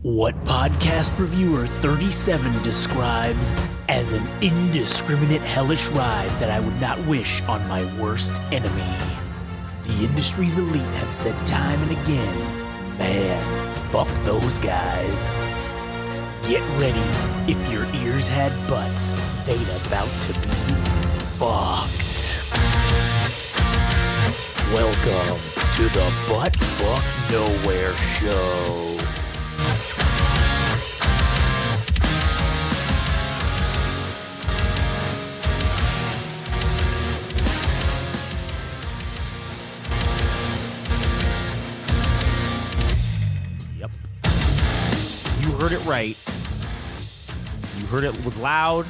What podcast reviewer 37 describes as an indiscriminate hellish ride that I would not wish on my worst enemy. The industry's elite have said time and again, man, fuck those guys. Get ready, if your ears had butts, they'd about to be fucked. Welcome to the Butt Fuck Nowhere Show. Yep. You heard it right. You heard it was loud,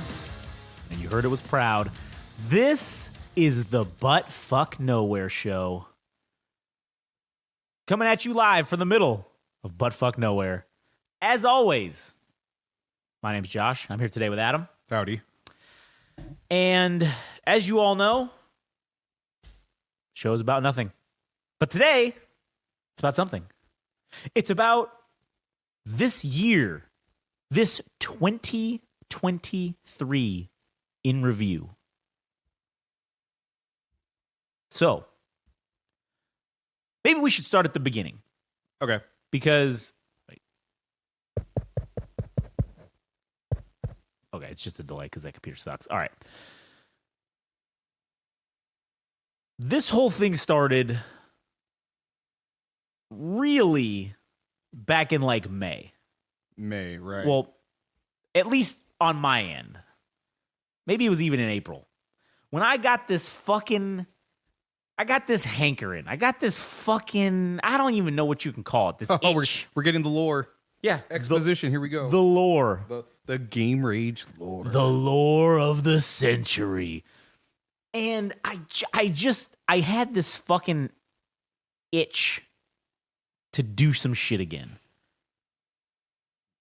and you heard it was proud. This is the Butt Fuck Nowhere Show. Coming at you live from the middle of Butt Fuck Nowhere. As always, my name's Josh. I'm here today with Adam. Howdy. And as you all know, show's about nothing. But today, it's about something. It's about this year, this 2023 in review. So, maybe we should start at the beginning. Okay. Because, wait. Okay, it's just a delay because that computer sucks. All right. This whole thing started really back in like May. May, right. Well, at least on my end. Maybe it was even in April. When I got this hankering. I got this fucking, I don't even know what you can call it. This itch. We're getting the lore. Yeah. Exposition, here we go. The lore. The game rage lore. The lore of the century. And I had this fucking itch to do some shit again.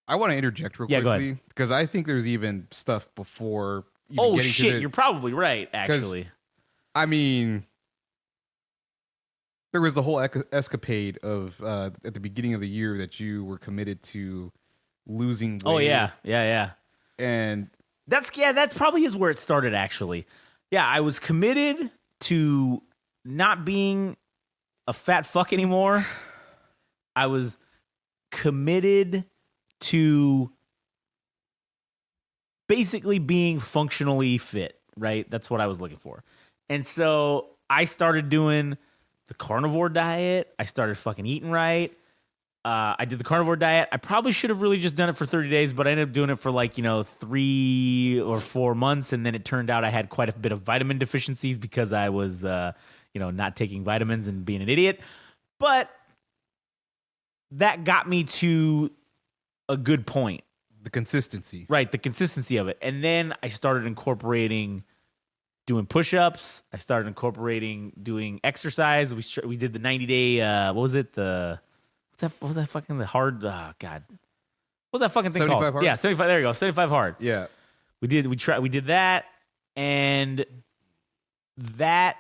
I want to interject real Yeah, go quickly ahead. because I think there's even stuff before even Oh, getting shit. to You're probably right, actually. I mean, there was the whole escapade of at the beginning of the year that you were committed to losing weight. Oh, yeah. Yeah. And That's probably is where it started, actually. Yeah, I was committed to not being a fat fuck anymore. I was committed to basically being functionally fit, right? That's what I was looking for. And so I started doing the carnivore diet. I started fucking eating right. I did the carnivore diet. I probably should have really just done it for 30 days, but I ended up doing it for 3 or 4 months. And then it turned out I had quite a bit of vitamin deficiencies because I was, not taking vitamins and being an idiot. But that got me to a good point. the consistency. Right, the consistency of it. And then I started incorporating doing push-ups. I started incorporating doing exercise. We did the 90-day, what was it? What was that fucking the hard, God. What was that fucking thing 75 called? hard? Yeah, 75, there you go, 75 hard. Yeah. We did that, and that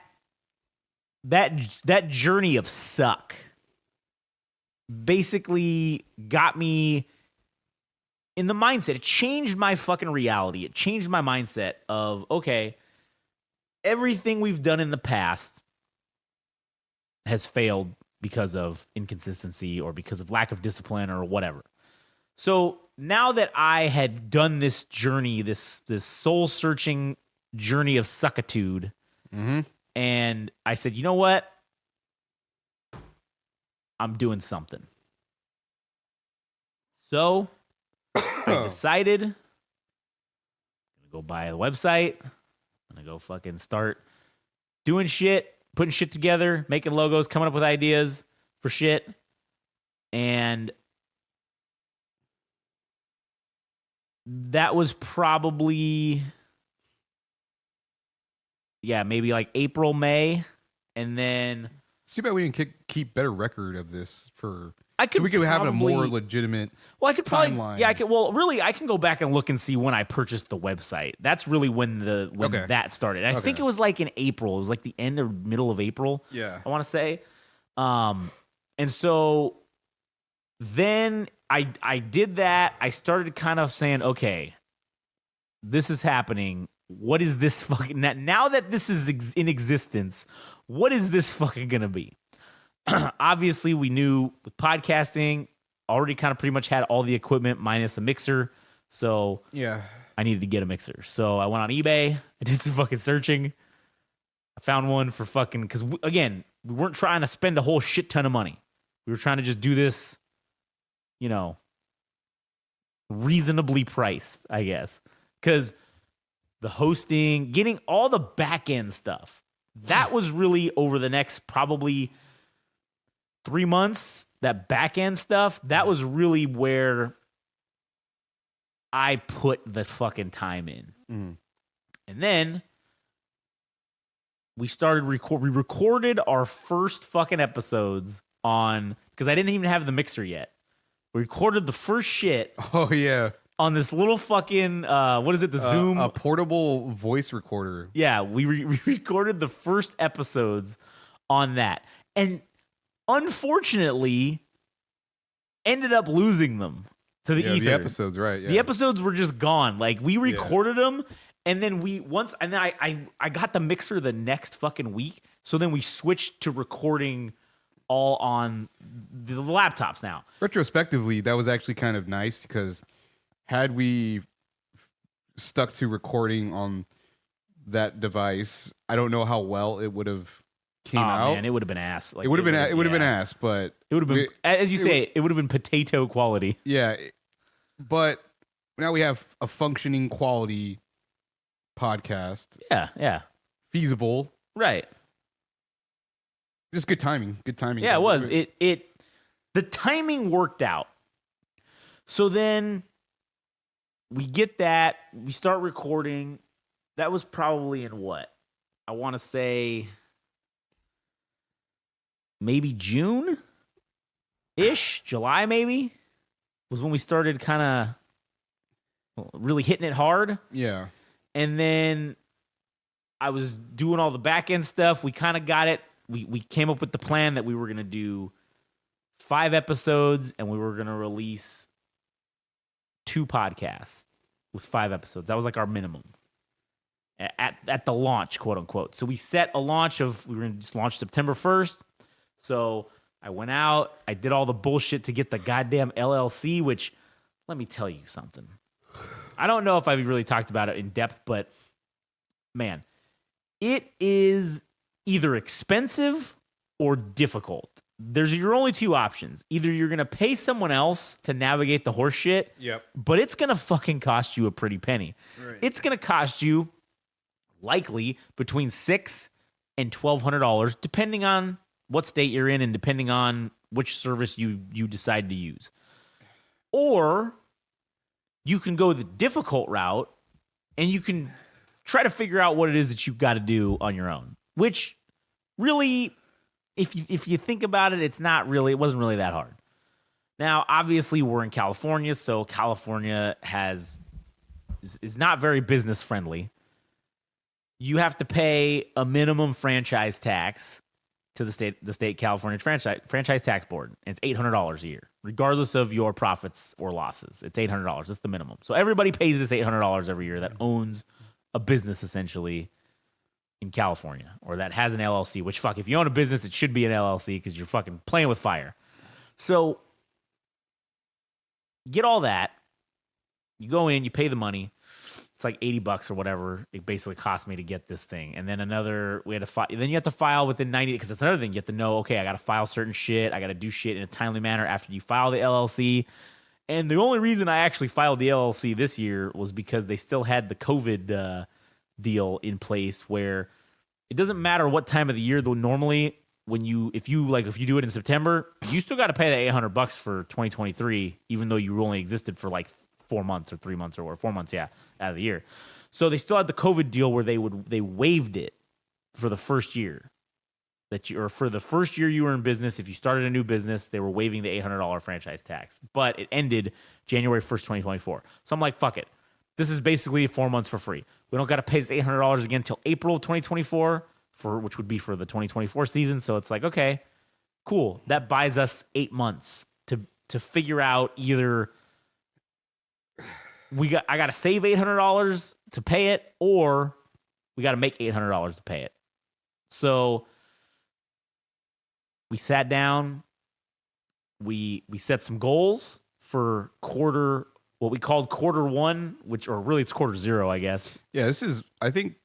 journey of suck basically got me in the mindset. It changed my fucking reality. It changed my mindset of, okay, everything we've done in the past has failed because of inconsistency or because of lack of discipline or whatever. So now that I had done this journey, this soul-searching journey of suckitude, and I said, you know what? I'm doing something. So I decided I'm going to go buy a website. I'm going to go fucking start doing shit, putting shit together, making logos, coming up with ideas for shit. And that was probably, maybe like April, May. And then It's too bad we didn't keep better record of this so we could have a more legitimate I could probably timeline. I can go back and look and see when I purchased the website. That's really when that started. I think it was like in April. It was like the end or middle of April. Yeah. I want to say. And so then I did that. I started kind of saying, okay, this is happening. What is this fucking now that this is in existence? What is this fucking gonna be? Obviously, we knew with podcasting, already kind of pretty much had all the equipment minus a mixer. So Yeah. I needed to get a mixer. So I went on eBay. I did some fucking searching. I found one for fucking, because again, we weren't trying to spend a whole shit ton of money. We were trying to just do this, you know, reasonably priced, I guess. Because the hosting, getting all the back end stuff, that was really over the next probably 3 months. That back end stuff, that was really where I put the fucking time in. Mm. And then we started we recorded our first fucking episodes on, because I didn't even have the mixer yet. We recorded the first shit Oh yeah. on this little fucking what is it, the Zoom, a portable voice recorder. yeah, we recorded the first episodes on that, and unfortunately ended up losing them to the Yeah, ether. the episodes, right? Yeah. The episodes were just gone. Like, we recorded them, and then I got the mixer the next fucking week. So then we switched to recording all on the laptops now. Retrospectively, that was actually kind of nice, because had we stuck to recording on that device, I don't know how well it would have came out. Man, it would have been ass. Like, it would have been yeah. ass, but It would have been, as you say, it would have been potato quality. yeah. But now we have a functioning quality podcast, Yeah, feasible. right. Just good timing. Good timing. Yeah, it was. The timing worked out. So then we get that. We start recording. That was probably in what? I want to say maybe June-ish, July maybe, was when we started kind of really hitting it hard. Yeah. And then I was doing all the back end stuff. We kind of got it. We came up with the plan that we were going to do 5 episodes, and we were going to release 2 podcasts with 5 episodes. That was like our minimum at the launch, quote unquote. So we set a launch of, we were going to just launch September 1st. So I went out, I did all the bullshit to get the goddamn LLC, which, let me tell you something. I don't know if I've really talked about it in depth, but man, it is either expensive or difficult. There's your only 2 options. Either you're going to pay someone else to navigate the horse shit, Yep. but it's going to fucking cost you a pretty penny. Right. It's going to cost you likely between $600 and $1,200, depending on what state you're in and depending on which service you decide to use. Or you can go the difficult route and you can try to figure out what it is that you've got to do on your own, which really, if you think about it, it wasn't really that hard. Now, obviously, we're in California, so California is not very business friendly. You have to pay a minimum franchise tax to the state California franchise tax board, and it's $800 a year, regardless of your profits or losses. It's $800. That's the minimum. So everybody pays this $800 every year that owns a business, essentially, in California, or that has an LLC, which, fuck, if you own a business, it should be an LLC because you're fucking playing with fire. So get all that. You go in, you pay the money. It's like $80 or whatever it basically cost me to get this thing. And then we had to file. Then you have to file within 90, because that's another thing. You have to know, okay, I got to file certain shit. I got to do shit in a timely manner after you file the LLC. And the only reason I actually filed the LLC this year was because they still had the COVID deal in place, where it doesn't matter what time of the year, though. Normally, if you do it in September, you still got to pay the $800 for 2023, even though you only existed for like 4 months or 3 months or 4 months, out of the year. So they still had the COVID deal where they waived it for the first year for the first year you were in business. If you started a new business, they were waiving the $800 franchise tax, but it ended January 1st, 2024. So I'm like, fuck it. This is basically 4 months for free. We don't got to pay this $800 again until April of 2024, which would be for the 2024 season. So it's like, okay, cool. That buys us 8 months to to figure out either I got to save $800 to pay it, or we got to make $800 to pay it. So we sat down, we set some goals for what we called quarter one, or really it's quarter zero, I guess. Yeah, this is, I think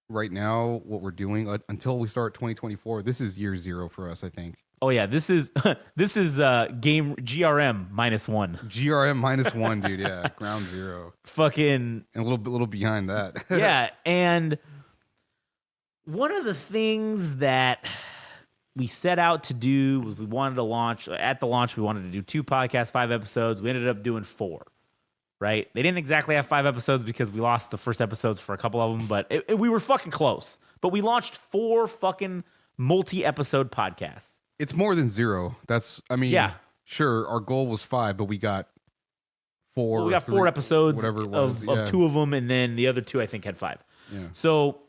right now what we're doing until we start 2024, this is year zero for us, I think. Oh yeah, this is game GRM -1. GRM -1, dude. Yeah, ground zero. Fucking and a little behind that. Yeah, and one of the things that we set out to do was we wanted to launch. At the launch, we wanted to do 2 podcasts, 5 episodes. We ended up doing 4. Right? They didn't exactly have 5 episodes because we lost the first episodes for a couple of them, but we were fucking close. But we launched 4 fucking multi-episode podcasts. It's more than 0. Yeah. Sure, our goal was 5, but we got 4. Well, we got 4 episodes whatever it was, of 2 of them, and then the other 2, I think, had 5. Yeah. So,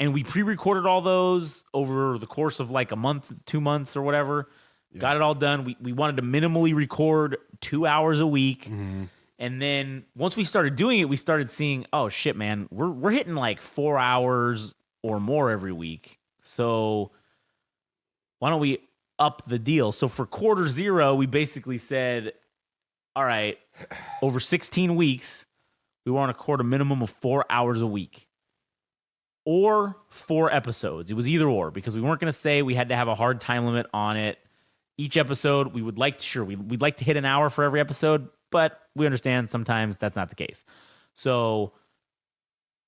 and we pre-recorded all those over the course of like a month, 2 months, or whatever. Yeah. Got it all done. We wanted to minimally record 2 hours a week. Mm-hmm. And then once we started doing it, we started seeing, oh shit, man, we're hitting like 4 hours or more every week. So why don't we up the deal? So for quarter zero, we basically said, all right, over 16 weeks, we want to record a minimum of 4 hours a week or 4 episodes. It was either or, because we weren't going to say we had to have a hard time limit on it. Each episode, we would like to, we'd like to hit an hour for every episode, but we understand sometimes that's not the case. So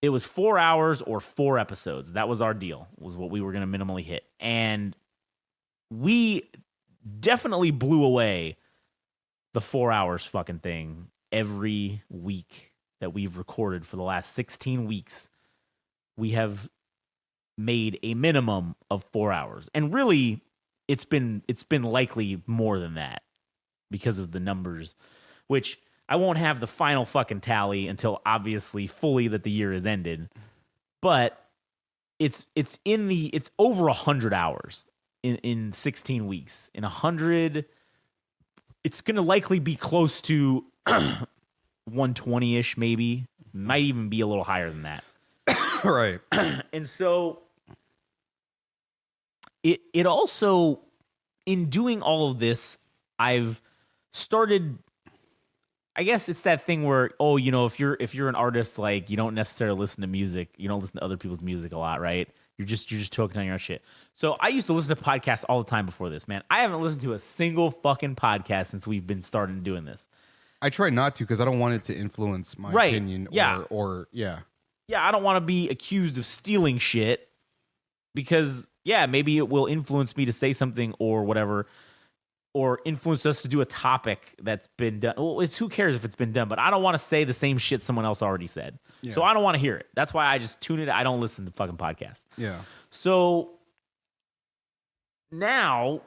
it was 4 hours or 4 episodes. That was our deal, was what we were going to minimally hit. And we definitely blew away the 4 hours fucking thing every week that we've recorded for the last 16 weeks. We have made a minimum of 4 hours. And really, it's been likely more than that because of the numbers, which I won't have the final fucking tally until obviously fully that the year is ended. But it's over 100 hours in 16 weeks. In 100, it's going to likely be close to 120-ish maybe. Might even be a little higher than that. Right. And so it also, in doing all of this, I've started, I guess it's that thing where, oh, you know, if you're an artist, like, you don't necessarily listen to music, you don't listen to other people's music a lot, right? You're just talking on your own shit. So I used to listen to podcasts all the time before this, man. I haven't listened to a single fucking podcast since we've been starting doing this. I try not to because I don't want it to influence my opinion. Yeah. Or yeah. Yeah, I don't want to be accused of stealing shit because, yeah, maybe it will influence me to say something or whatever, or influence us to do a topic that's been done. Well, who cares if it's been done? But I don't want to say the same shit someone else already said. Yeah. So I don't want to hear it. That's why I just tune it. I don't listen to fucking podcasts. Yeah. So now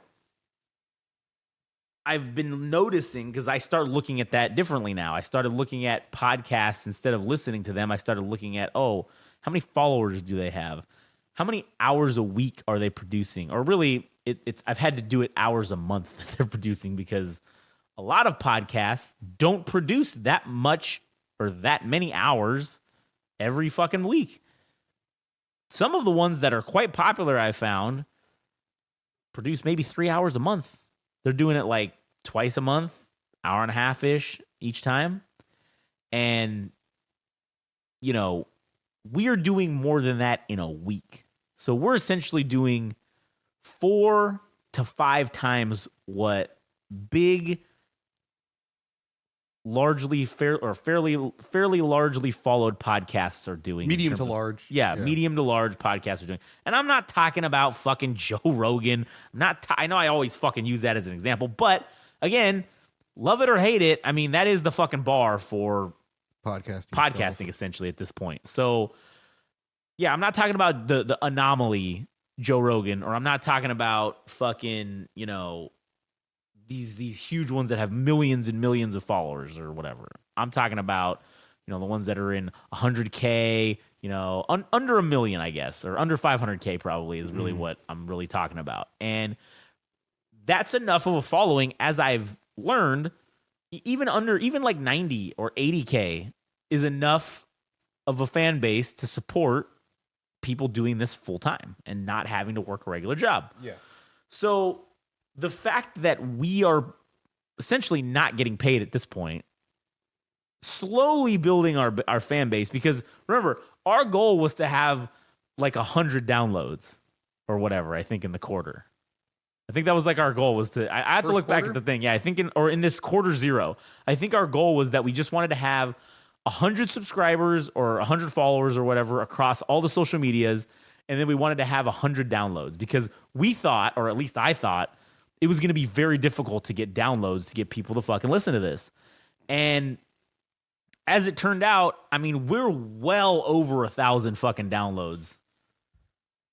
I've been noticing, because I started looking at that differently now. I started looking at podcasts instead of listening to them. I started looking at, how many followers do they have? How many hours a week are they producing? Or really, I've had to do it hours a month that they're producing, because a lot of podcasts don't produce that much or that many hours every fucking week. Some of the ones that are quite popular, I found, produce maybe 3 hours a month. They're doing it like twice a month, hour and a half-ish each time. And, you know, we are doing more than that in a week. So we're essentially doing 4 to 5 times what big, fairly largely followed podcasts are doing. Medium to large. Yeah, medium to large podcasts are doing. And I'm not talking about fucking Joe Rogan. I know I always fucking use that as an example, but again, love it or hate it, I mean, that is the fucking bar for podcasting essentially at this point. So yeah, I'm not talking about the anomaly Joe Rogan, or I'm not talking about fucking, you know, these huge ones that have millions and millions of followers or whatever. I'm talking about, you know, the ones that are in 100K, you know, under a million, I guess, or under 500K probably is really what I'm really talking about. And that's enough of a following as I've learned, even like 90 or 80K is enough of a fan base to support people doing this full time and not having to work a regular job. Yeah. So the fact that we are essentially not getting paid at this point, slowly building our fan base, because remember, our goal was to have like 100 downloads or whatever, I think, in the quarter. I think that was like our goal was to, I have to look back at the thing. Yeah, I think in this quarter zero, I think our goal was that we just wanted to have 100 subscribers or 100 followers or whatever across all the social medias. And then we wanted to have 100 downloads because we thought, or at least I thought, it was going to be very difficult to get downloads to get people to fucking listen to this. And as it turned out, I mean, we're well over 1,000 fucking downloads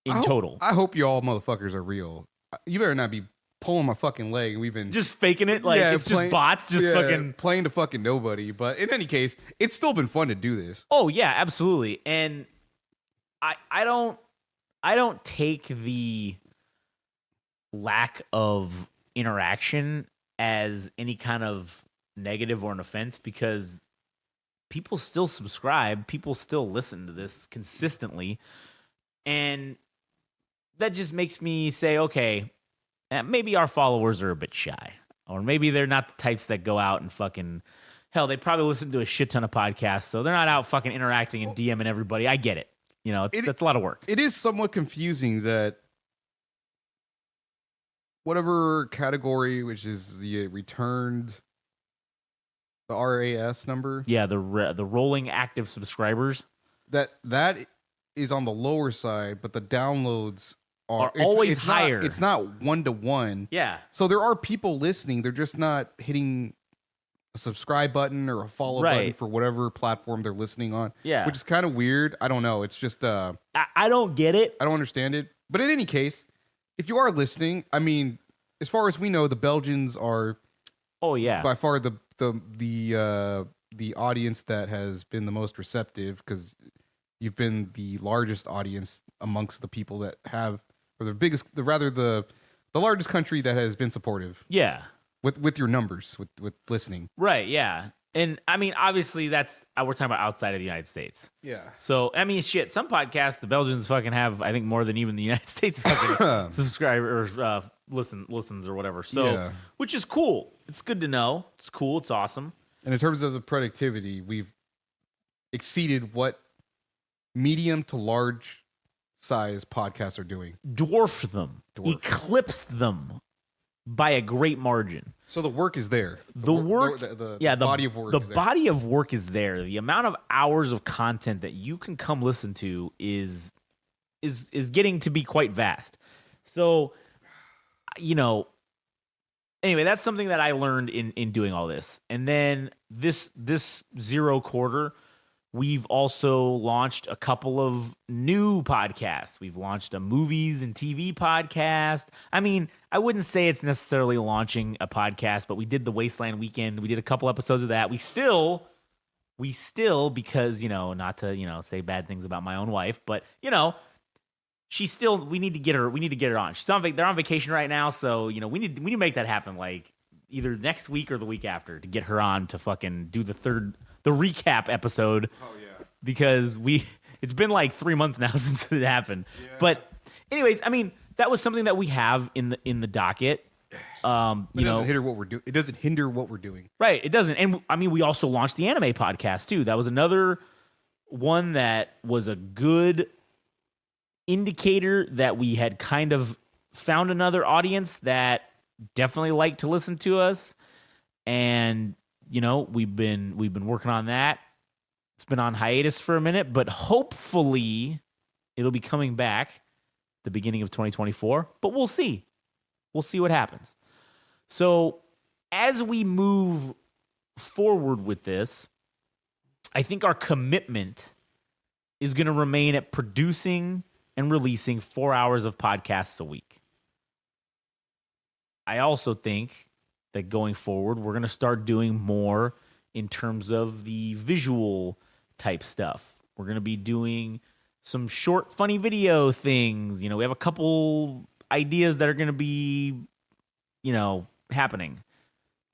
in total. I hope you all motherfuckers are real. You better not be pulling my fucking leg. We've been just faking it like it's just bots, just fucking playing to fucking nobody. But in any case, it's still been fun to do this. Oh yeah, absolutely. And I don't take the lack of interaction as any kind of negative or an offense, because people still subscribe, people still listen to this consistently, and that just makes me say, okay, maybe our followers are a bit shy, or maybe they're not the types that go out and fucking, hell, they probably listen to a shit ton of podcasts, so they're not out fucking interacting and DMing everybody. I get it. You know, that's a lot of work. It is somewhat confusing that whatever category, which is the returned, the RAS number. Yeah, the rolling active subscribers. That is on the lower side, but the downloads are always higher. It's not 1-to-1. Yeah. So there are people listening. They're just not hitting a subscribe button or a follow button for whatever platform they're listening on. Yeah. Which is kind of weird. I don't know. It's just I don't get it. I don't understand it. But in any case, if you are listening, I mean, as far as we know, the Belgians are by far the audience that has been the most receptive, because you've been the largest audience amongst the people that have, or the largest country that has been supportive. Yeah. With your numbers, with listening. Right, yeah. And I mean, obviously we're talking about outside of the United States. Yeah. So, I mean, shit, some podcasts, the Belgians fucking have, I think, more than even the United States fucking subscribers or listens or whatever. So, which is cool. It's good to know. It's cool. It's awesome. And in terms of the productivity, we've exceeded what medium to large size podcasts are doing. Dwarfed them. Eclipsed them by a great margin. So the work is there. The body of work. The body of work is there. The amount of hours of content that you can come listen to is getting to be quite vast. So, you know, anyway, that's something that I learned in doing all this. And then this zero quarter, we've also launched a couple of new podcasts. We've launched a movies and TV podcast. I mean, I wouldn't say it's necessarily launching a podcast, but we did the Wasteland Weekend. We did a couple episodes of that. We still, because, you know, not to, you know, say bad things about my own wife, but, you know, we need to get her on. They're on vacation right now, so, you know, we need to make that happen, like either next week or the week after, to get her on to fucking do the recap episode. Oh yeah. Because it's been like 3 months now since it happened. Yeah. But anyways, I mean, that was something that we have in the docket. It doesn't hinder what we're doing. It doesn't hinder what we're doing. Right, it doesn't. And I mean, we also launched the anime podcast too. That was another one that was a good indicator that we had kind of found another audience that definitely liked to listen to us. And you know, we've been working on that. It's been on hiatus for a minute, but hopefully it'll be coming back the beginning of 2024. But we'll see. We'll see what happens. So as we move forward with this, I think our commitment is going to remain at producing and releasing 4 hours of podcasts a week. I also think that going forward, we're going to start doing more in terms of the visual type stuff. We're going to be doing some short, funny video things. You know, we have a couple ideas that are going to be, you know, happening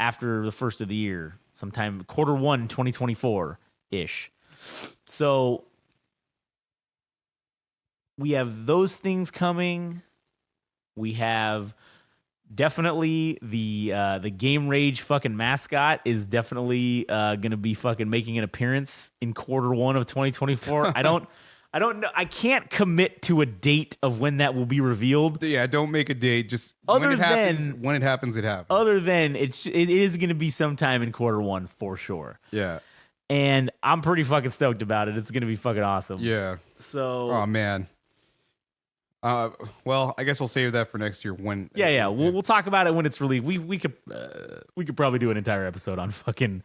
after the first of the year, sometime Q1 2024 ish. So we have those things coming. We have definitely the Game Rage fucking mascot is definitely gonna be fucking making an appearance in Q1 of 2024. I don't know. I can't commit to a date of when that will be revealed. Yeah, don't make a date. Just Other when it happens, than- when it happens, it happens. Other than it is gonna be sometime in Q1 for sure. Yeah. And I'm pretty fucking stoked about it. It's gonna be fucking awesome. Yeah. So Oh man. Well, I guess we'll save that for next year when. yeah. We'll talk about it when it's released. We could probably do an entire episode on fucking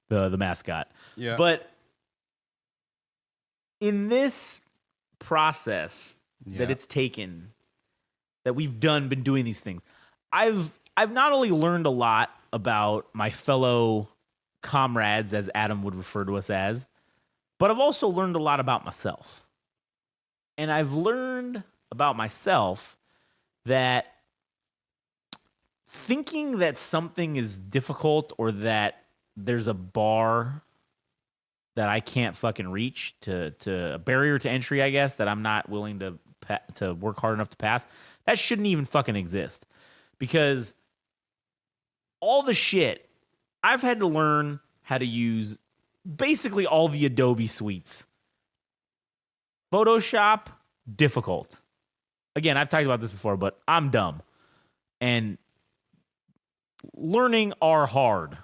the mascot. Yeah. But in this process that it's taken, that we've been doing these things, I've not only learned a lot about my fellow comrades, as Adam would refer to us as, but I've also learned a lot about myself. And I've learned about myself that thinking that something is difficult or that there's a bar that I can't fucking reach, to a barrier to entry, I guess, that I'm not willing to work hard enough to pass, that shouldn't even fucking exist. Because all the shit, I've had to learn how to use basically all the Adobe suites. Photoshop, difficult. Again, I've talked about this before, but I'm dumb. And learning are hard.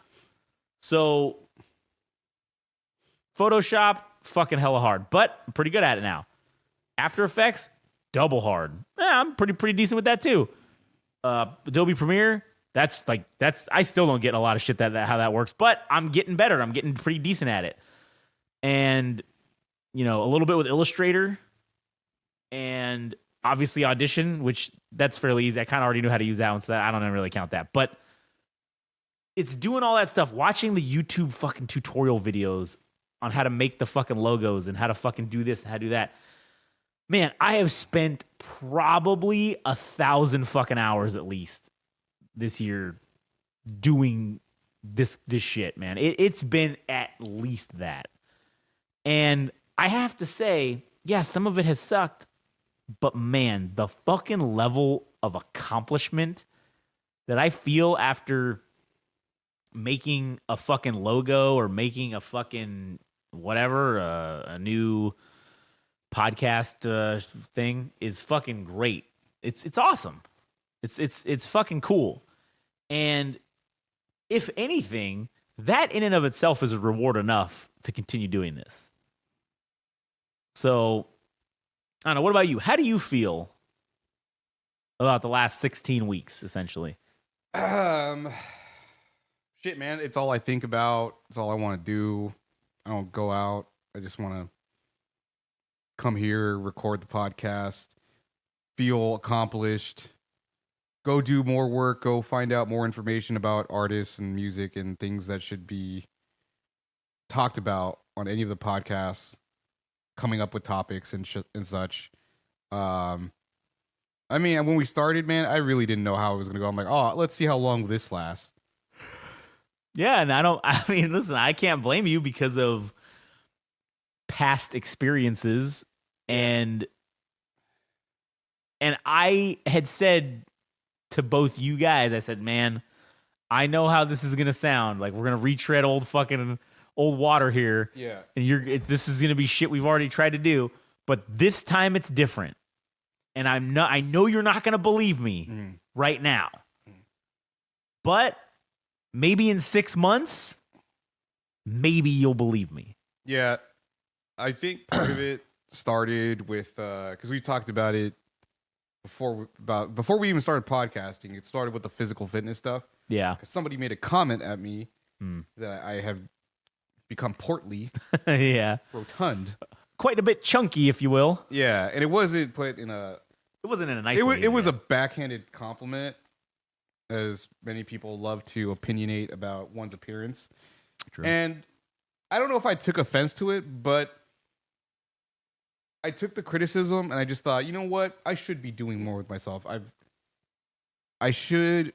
So Photoshop, fucking hella hard. But I'm pretty good at it now. After Effects, double hard. I'm pretty decent with that too. Adobe Premiere, that's I still don't get a lot of shit that how that works, but I'm getting better. I'm getting pretty decent at it. And a little bit with Illustrator, and obviously Audition, which that's fairly easy. I kind of already knew how to use that one, so that I don't even really count that. But it's doing all that stuff, watching the YouTube fucking tutorial videos on how to make the fucking logos and how to fucking do this and how to do that. Man, I have spent probably 1,000 fucking hours at least this year doing this shit, man. It's been at least that. And I have to say, yeah, some of it has sucked, but man, the fucking level of accomplishment that I feel after making a fucking logo or making a fucking whatever, a new podcast thing is fucking great. It's awesome. It's fucking cool. And if anything, that in and of itself is a reward enough to continue doing this. So, I don't know. What about you? How do you feel about the last 16 weeks, essentially? Shit, man. It's all I think about. It's all I want to do. I don't go out. I just want to come here, record the podcast, feel accomplished, go do more work, go find out more information about artists and music and things that should be talked about on any of the podcasts, coming up with topics and such. I mean, when we started, man, I really didn't know how it was going to go. I'm like, oh, let's see how long this lasts. Yeah, and I mean, listen, I can't blame you because of past experiences, and I had said to both you guys, I said, man, I know how this is gonna sound. Like, we're gonna retread old water here. Yeah. And this is gonna be shit we've already tried to do, but this time it's different. And I know you're not gonna believe me right now. But maybe in 6 months, maybe you'll believe me. Yeah. I think part of it started with because we talked about it before we even started podcasting. It started with the physical fitness stuff. Yeah. Because somebody made a comment at me that I have become portly, yeah, rotund, quite a bit chunky, if you will. Yeah, and it wasn't put in a. It wasn't in a nice way. It was a backhanded compliment, as many people love to opinionate about one's appearance. True. And I don't know if I took offense to it, but I took the criticism and I just thought, you know what? I should be doing more with myself. I should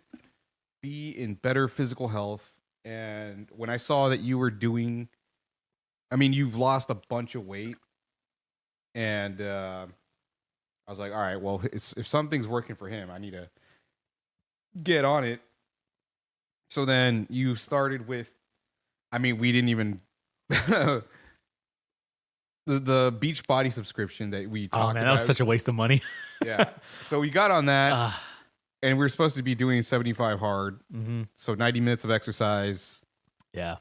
be in better physical health. And when I saw that you were doing, I mean, you've lost a bunch of weight, and I was like, all right, well, if something's working for him, I need to get on it. So then you started with, I mean, we didn't even the Beachbody subscription that we talked about. That was such a waste of money. Yeah. So we got on that, and we were supposed to be doing 75 hard. Mm-hmm. So 90 minutes of exercise. Yeah.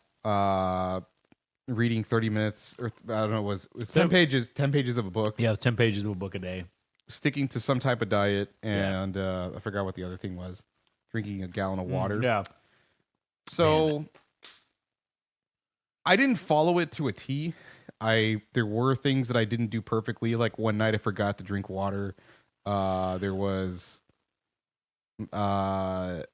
Reading 30 minutes, or I don't know, it was 10 pages of a book. Yeah, 10 pages of a book a day. Sticking to some type of diet, and I forgot what the other thing was. Drinking a gallon of water. Yeah. So I didn't follow it to a T. There were things that I didn't do perfectly. Like one night I forgot to drink water. There was the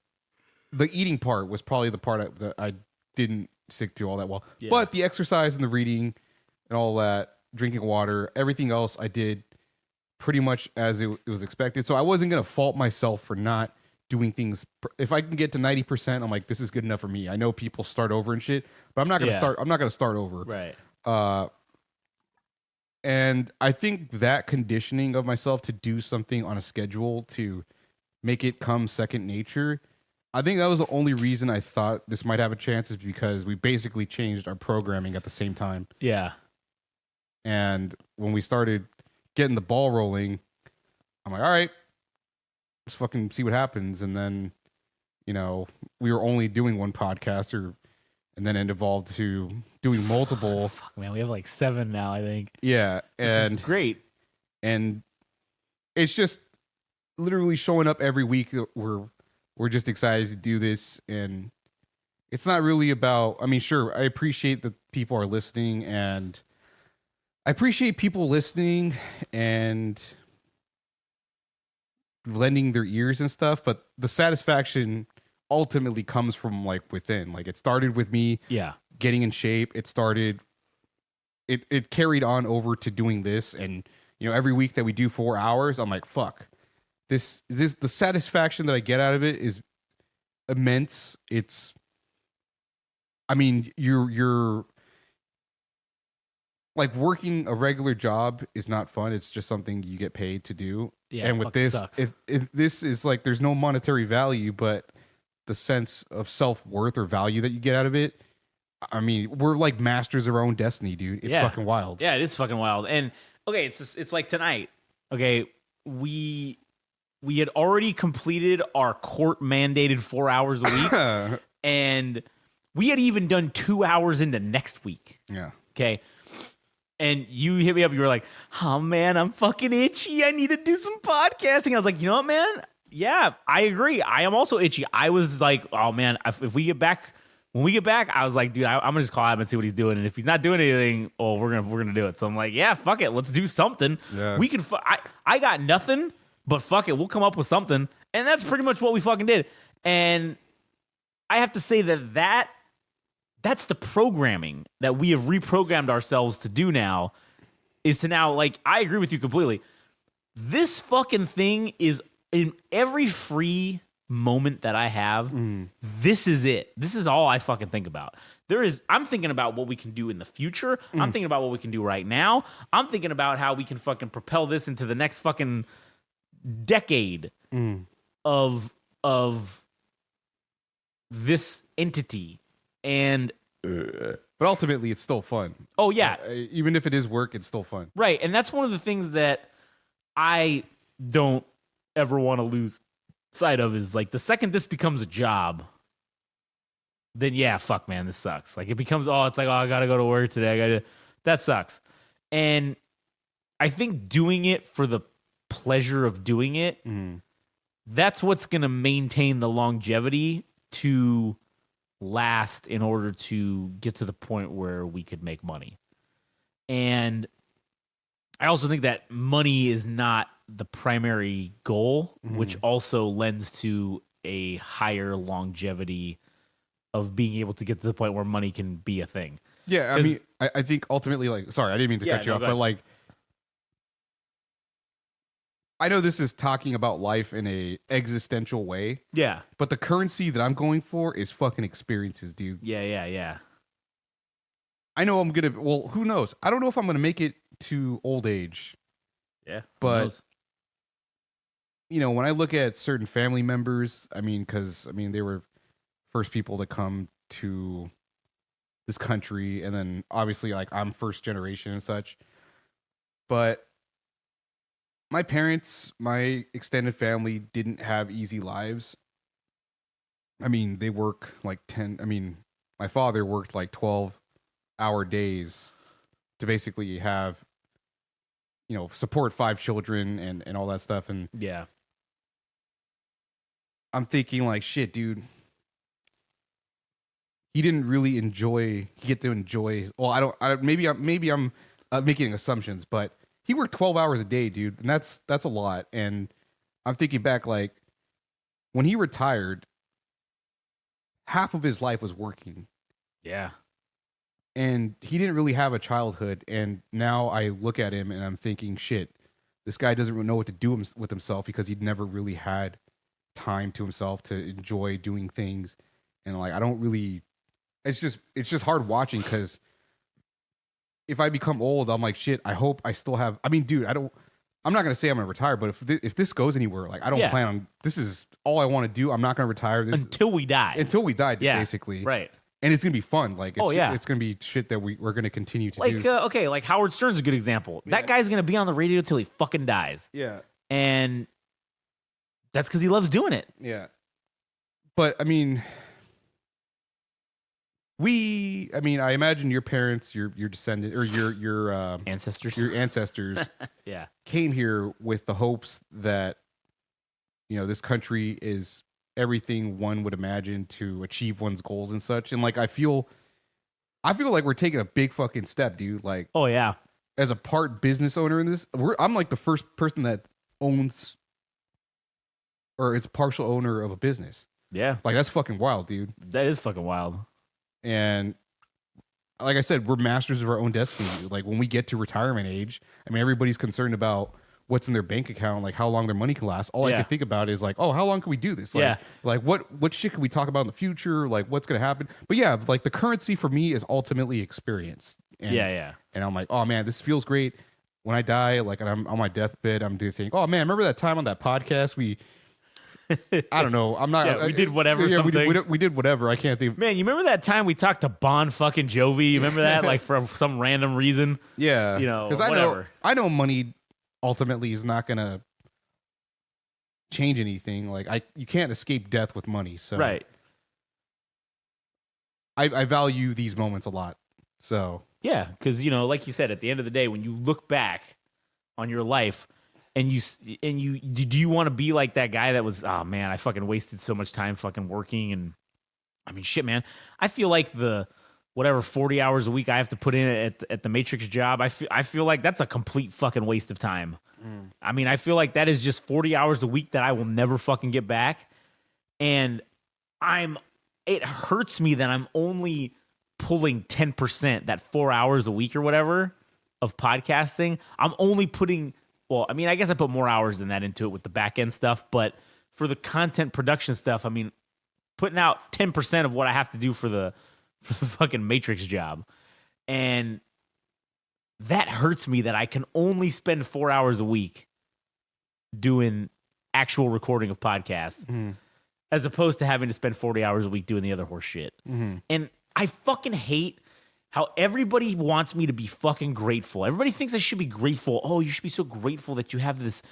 eating part was probably the part that I didn't stick to all that well. Yeah. But the exercise and the reading and all that, drinking water, everything else I did pretty much as it was expected. So I wasn't going to fault myself for not doing things. If I can get to 90%, I'm like, this is good enough for me. I know people start over and shit, but I'm not going to start. I'm not going to start over. Right. And I think that conditioning of myself to do something on a schedule to make it come second nature, I think that was the only reason I thought this might have a chance, is because we basically changed our programming at the same time. Yeah. And when we started getting the ball rolling, I'm like, all right, let's fucking see what happens. And then, you know, we were only doing one podcast, and then it evolved to doing multiple. Fuck, man, we have like 7 now, I think. Yeah. And which is great. And it's just literally showing up every week. We're just excited to do this. And it's not really about, I mean, sure, I appreciate that people are listening, and I appreciate people listening and lending their ears and stuff, but the satisfaction ultimately comes from like within. Like, it started with me getting in shape. It carried on over to doing this, and you know, every week that we do 4 hours, I'm like, fuck, this the satisfaction that I get out of it is immense. It's, I mean, you're like, working a regular job is not fun. It's just something you get paid to do. Yeah, and with this, if this is like, there's no monetary value, but the sense of self-worth or value that you get out of it. I mean, we're like masters of our own destiny, dude. It's fucking wild. Yeah, it is fucking wild. And okay, it's like tonight. Okay, we had already completed our court mandated 4 hours a week, and we had even done 2 hours into next week. Yeah. Okay. And you hit me up. You were like, "Oh man, I'm fucking itchy. I need to do some podcasting." I was like, "You know what, man? Yeah, I agree. I am also itchy." I was like, "Oh man, if we get back, when we get back," I was like, "Dude, I'm gonna just call him and see what he's doing. And if he's not doing anything, oh, we're gonna do it." So I'm like, "Yeah, fuck it, let's do something. Yeah. We can. I got nothing, but fuck it, we'll come up with something." And that's pretty much what we fucking did. And I have to say that's the programming that we have reprogrammed ourselves to do now, is to now, like, I agree with you completely. This fucking thing is, in every free moment that I have, this is it. This is all I fucking think about. I'm thinking about what we can do in the future. I'm thinking about what we can do right now. I'm thinking about how we can fucking propel this into the next fucking decade of this entity. And but ultimately, it's still fun. Oh yeah, even if it is work, it's still fun. Right, and that's one of the things that I don't ever want to lose sight of, is like, the second this becomes a job, then yeah, fuck, man, this sucks. Like, it becomes, it's like, I gotta go to work today. That sucks. And I think doing it for the pleasure of doing it, that's what's gonna maintain the longevity to last, in order to get to the point where we could make money. And I also think that money is not the primary goal, which also lends to a higher longevity of being able to get to the point where money can be a thing. Yeah, I mean, I think ultimately, like, sorry, I didn't mean to cut you off, but like, I know this is talking about life in a existential way, Yeah. but the currency that I'm going for is fucking experiences, dude. Yeah. I know I'm gonna. Well, who knows? I don't know if I'm gonna make it to old age. Yeah. But when I look at certain family members, because they were first people to come to this country, and then obviously like I'm first generation and such. But my parents, my extended family didn't have easy lives. They work like 10. My father worked like 12-hour days to basically have, support 5 children and all that stuff. And yeah. I'm thinking like, shit, dude. He didn't really get to enjoy. Well, maybe I'm making assumptions, but he worked 12 hours a day, dude. And that's a lot. And I'm thinking back, like, when he retired, half of his life was working. Yeah. And he didn't really have a childhood. And now I look at him and I'm thinking, shit, this guy doesn't really know what to do with himself because he'd never really had time to himself to enjoy doing things. And like, I don't really, it's just hard watching because if I become old, I'm like, shit, I hope I still have, dude, I'm not going to say I'm going to retire, but if this goes anywhere, like I don't plan on, this is all I want to do. I'm not going to retire until we die. Basically. Right. And it's going to be fun. Like, it's it's going to be shit that we're going to continue to do. Like Howard Stern's a good example. That guy's going to be on the radio till he fucking dies. Yeah. And that's because he loves doing it. Yeah. But I imagine your parents, your descendant, or your ancestors, yeah, came here with the hopes that this country is everything one would imagine to achieve one's goals and such. And like I feel like we're taking a big fucking step, dude. Like, oh yeah, as a part business owner in this, I'm like the first person that owns or is partial owner of a business. Yeah, like that's fucking wild, dude. That is fucking wild. And like I said, we're masters of our own destiny. Like when we get to retirement age, everybody's concerned about what's in their bank account, like how long their money can last. All I can think about is like, oh, how long can we do this? Like, like what shit can we talk about in the future? Like what's going to happen? But yeah, like the currency for me is ultimately experience. And, And I'm like, oh man, this feels great. When I die, like, and I'm on my deathbed, I'm doing think, oh man, remember that time on that podcast I don't know. I'm not. We did whatever. We did whatever. I can't think. Man, you remember that time we talked to Bon fucking Jovi? You remember that? Like for some random reason. Yeah. Because I know money ultimately is not gonna change anything. Like you can't escape death with money. So right. I value these moments a lot. So yeah, because like you said, at the end of the day, when you look back on your life. And do you want to be like that guy that was, oh man, I fucking wasted so much time fucking working. And shit, man, I feel like the whatever 40 hours a week I have to put in at the Matrix job, I feel like that's a complete fucking waste of time. I feel like that is just 40 hours a week that I will never fucking get back. And it hurts me that I'm only pulling 10%, that 4 hours a week or whatever of podcasting. I'm only putting, well, I guess I put more hours than that into it with the back end stuff, but for the content production stuff, putting out 10% of what I have to do for the fucking Matrix job. And that hurts me that I can only spend 4 hours a week doing actual recording of podcasts as opposed to having to spend 40 hours a week doing the other horse shit. And I fucking hate how everybody wants me to be fucking grateful. Everybody thinks I should be grateful. Oh, you should be so grateful that you have this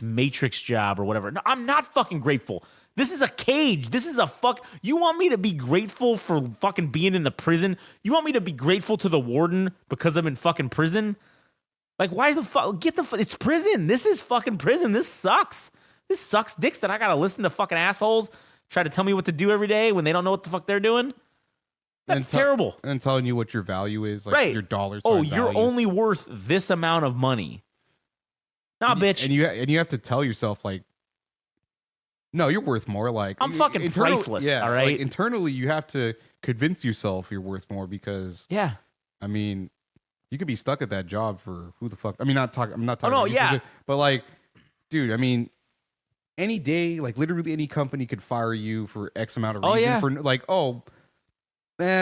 Matrix job or whatever. No, I'm not fucking grateful. This is a cage. This is a fuck. You want me to be grateful for fucking being in the prison? You want me to be grateful to the warden because I'm in fucking prison? Like, why the fuck? It's prison. This is fucking prison. This sucks. This sucks dicks that I gotta listen to fucking assholes try to tell me what to do every day when they don't know what the fuck they're doing. That's terrible. And telling you what your value is, like your dollars. Oh, you're only worth this amount of money. Nah, bitch. And you have to tell yourself, like, no, you're worth more. Like, I'm fucking priceless. Yeah, all right. Like, internally, you have to convince yourself you're worth more because, yeah, you could be stuck at that job for who the fuck. I'm not talking. Oh no, yeah. But like, dude, I mean, any day, like literally any company could fire you for X amount of Oh, reason yeah. for like,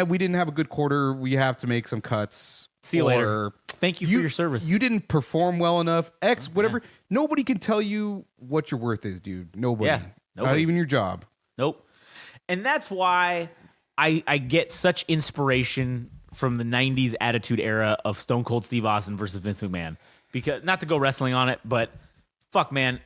we didn't have a good quarter. We have to make some cuts. See you later. Thank you for your service. You didn't perform well enough. X, Oh, whatever. Nobody can tell you what your worth is, dude. Nobody. Yeah, Not nobody. even your job. Nope. And that's why I get such inspiration from the 90s Attitude Era of Stone Cold Steve Austin versus Vince McMahon. Because, not to go wrestling on it, but fuck, man.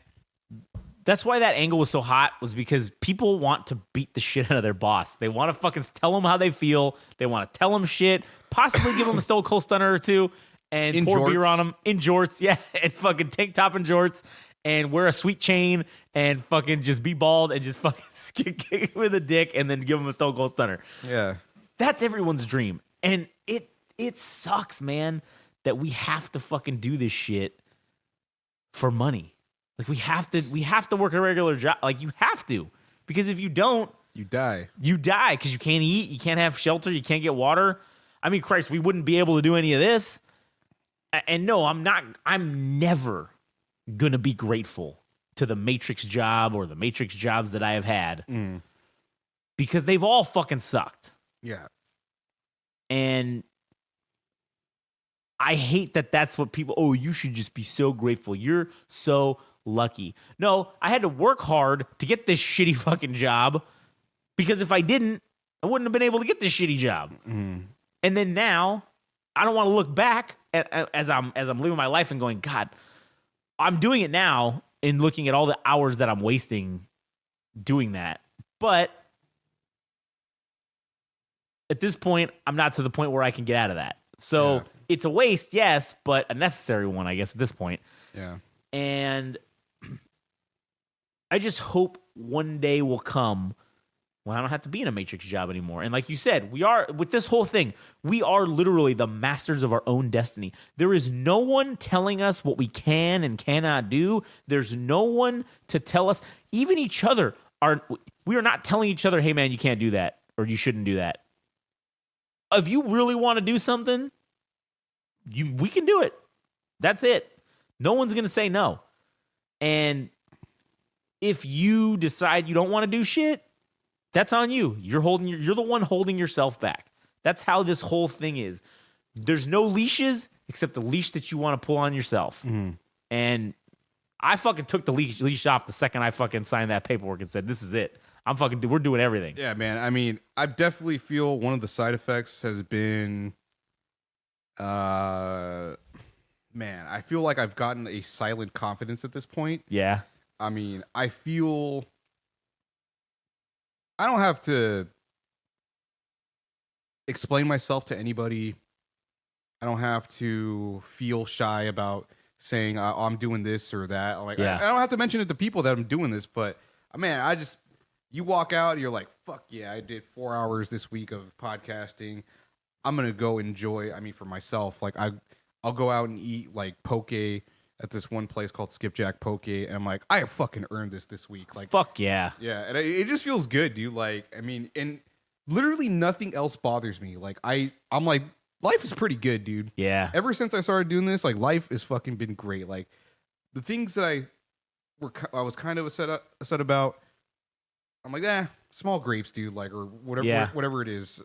That's why that angle was so hot, was because people want to beat the shit out of their boss. They want to fucking tell them how they feel. They want to tell them shit, possibly give them a Stone Cold Stunner or two, and In pour jorts. beer on them in jorts, yeah, and fucking tank top and jorts, and wear a sweet chain, and fucking just be bald, and just fucking kick with a dick, and then give them a Stone Cold Stunner. Yeah. That's everyone's dream, and it sucks, man, that we have to fucking do this shit for money. Like we have to work a regular job. Like you have to, because if you don't, You die. you die because you can't eat, you can't have shelter, you can't get water. I mean, Christ, we wouldn't be able to do any of this. And no, I'm never gonna be grateful to the Matrix job or the Matrix jobs that I have had because they've all fucking sucked. Yeah. And I hate that that's what people, oh, you should just be so grateful. You're so lucky. No, I had to work hard to get this shitty fucking job because if I didn't, I wouldn't have been able to get this shitty job. And then now, I don't want to look back as I'm living my life and going, God, I'm doing it now and looking at all the hours that I'm wasting doing that. But at this point, I'm not to the point where I can get out of that. So it's a waste, yes, but a necessary one, I guess, at this point. Yeah. And I just hope one day will come when I don't have to be in a Matrix job anymore. And like you said, we are, with this whole thing, we are literally the masters of our own destiny. There is no one telling us what we can and cannot do. There's no one to tell us, even each other, we are not telling each other, hey man, you can't do that or you shouldn't do that. If you really want to do something, we can do it. That's it. No one's going to say no. And if you decide you don't want to do shit, that's on you. You're the one holding yourself back. That's how this whole thing is. There's no leashes except the leash that you want to pull on yourself. And I fucking took the leash off the second I fucking signed that paperwork and said, this is it. We're doing everything. Yeah, man. I mean, I definitely feel one of the side effects has been, man, I feel like I've gotten a silent confidence at this point. Yeah. I mean, I feel I don't have to explain myself to anybody. I don't have to feel shy about saying I'm doing this or that. Like, Yeah. I don't have to mention it to people that I'm doing this, but man, you walk out and you're like, fuck yeah, I did 4 hours this week of podcasting. I'm going to go enjoy, I mean, for myself, like I'll go out and eat like poke at this one place called Skipjack Poke. And I'm like, I have fucking earned this week. Like, Fuck yeah. yeah. And it just feels good, dude. Like, I mean, and literally nothing else bothers me. Like I'm like, life is pretty good, dude. Yeah. Ever since I started doing this, like life has fucking been great. Like the things that I was kind of upset about, I'm like, small grapes, dude. Like, or whatever, Yeah. whatever it is.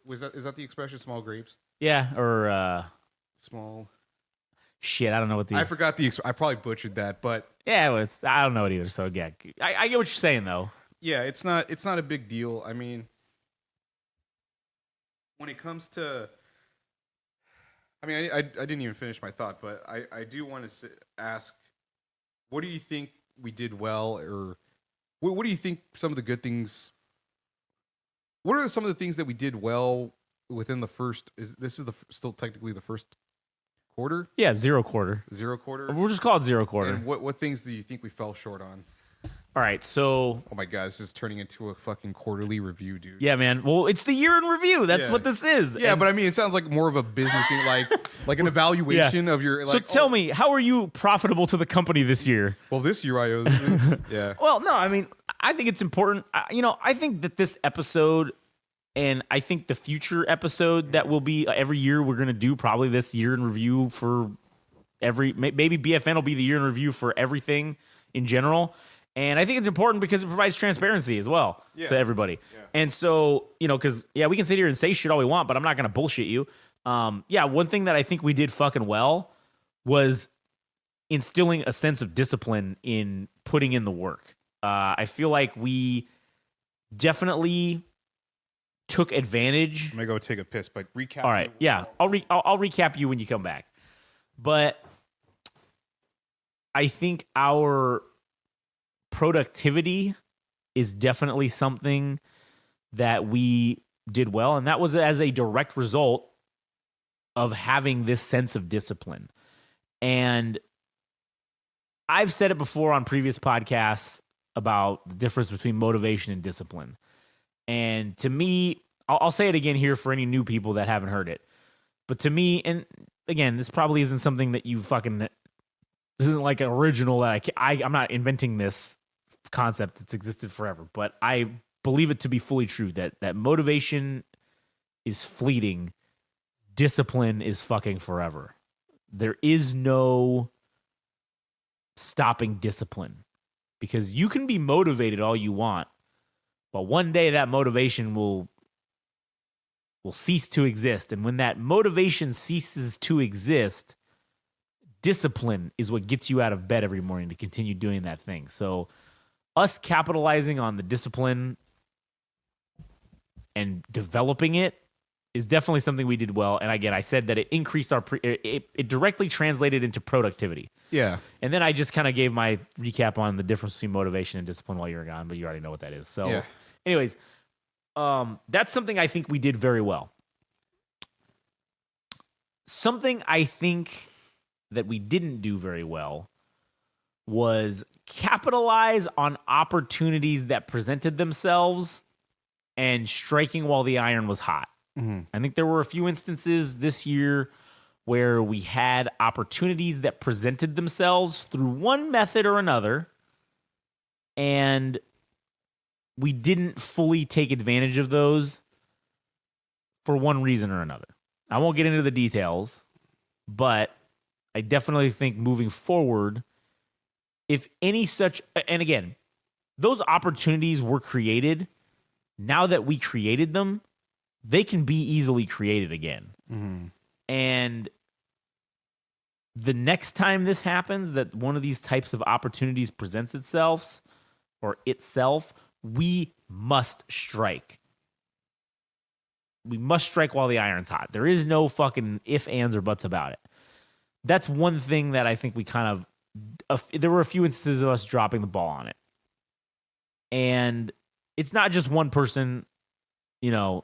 Is that the expression, small grapes? Yeah. Or, Small. shit, I don't know what the. I forgot I probably butchered that, but Yeah, I don't know it either. So yeah, I get what you're saying though. yeah, it's not a big deal. I mean, when it comes to, I mean, I didn't even finish my thought, but I do want to ask, what do you think we did well, or what do you think some of the good things? What are some of the things that we did well within the first? This is still technically the first quarter? Yeah, zero quarter. Zero quarter. We'll just call it zero quarter. And what things do you think we fell short on? All right, so Oh my god, this is turning into a fucking quarterly review, dude. yeah, man. Well, it's the year in review. That's Yeah. what this is. Yeah, And but I mean, it sounds like more of a business thing, like an evaluation of your. so Like, tell me, how are you profitable to the company this year? Well, this year I owe. Yeah. Well, no, I mean, I think it's important. I think that this episode, and I think the future episode that will be every year we're going to do probably this year in review for maybe BFN will be the year in review for everything in general. And I think it's important because it provides transparency as well to everybody. Yeah. And so, because, we can sit here and say shit all we want, but I'm not going to bullshit you. One thing that I think we did fucking well was instilling a sense of discipline in putting in the work. I feel like we definitely took advantage. I'm going to go take a piss, but recap. All right. Yeah. I'll recap you when you come back. But I think our productivity is definitely something that we did well. And that was as a direct result of having this sense of discipline. And I've said it before on previous podcasts about the difference between motivation and discipline. And to me, I'll say it again here for any new people that haven't heard it. But to me, and again, this probably isn't something that you this isn't like an original that I'm not inventing this concept. It's existed forever. But I believe it to be fully true that motivation is fleeting. Discipline is fucking forever. There is no stopping discipline because you can be motivated all you want, but one day that motivation will cease to exist. And when that motivation ceases to exist, discipline is what gets you out of bed every morning to continue doing that thing. So us capitalizing on the discipline and developing it is definitely something we did well. And again, I said that it increased it directly translated into productivity. Yeah. And then I just kind of gave my recap on the difference between motivation and discipline while you were gone, but you already know what that is. So anyways, that's something I think we did very well. Something I think that we didn't do very well was capitalize on opportunities that presented themselves and striking while the iron was hot. Mm-hmm. I think there were a few instances this year where we had opportunities that presented themselves through one method or another, and we didn't fully take advantage of those for one reason or another. I won't get into the details, but I definitely think moving forward, if any such, and again, those opportunities were created. Now that we created them, they can be easily created again. Mm-hmm. And the next time this happens, that one of these types of opportunities presents itself, we must strike. We must strike while the iron's hot. There is no fucking ifs, ands, or buts about it. That's one thing that I think we kind of... there were a few instances of us dropping the ball on it. And it's not just one person, it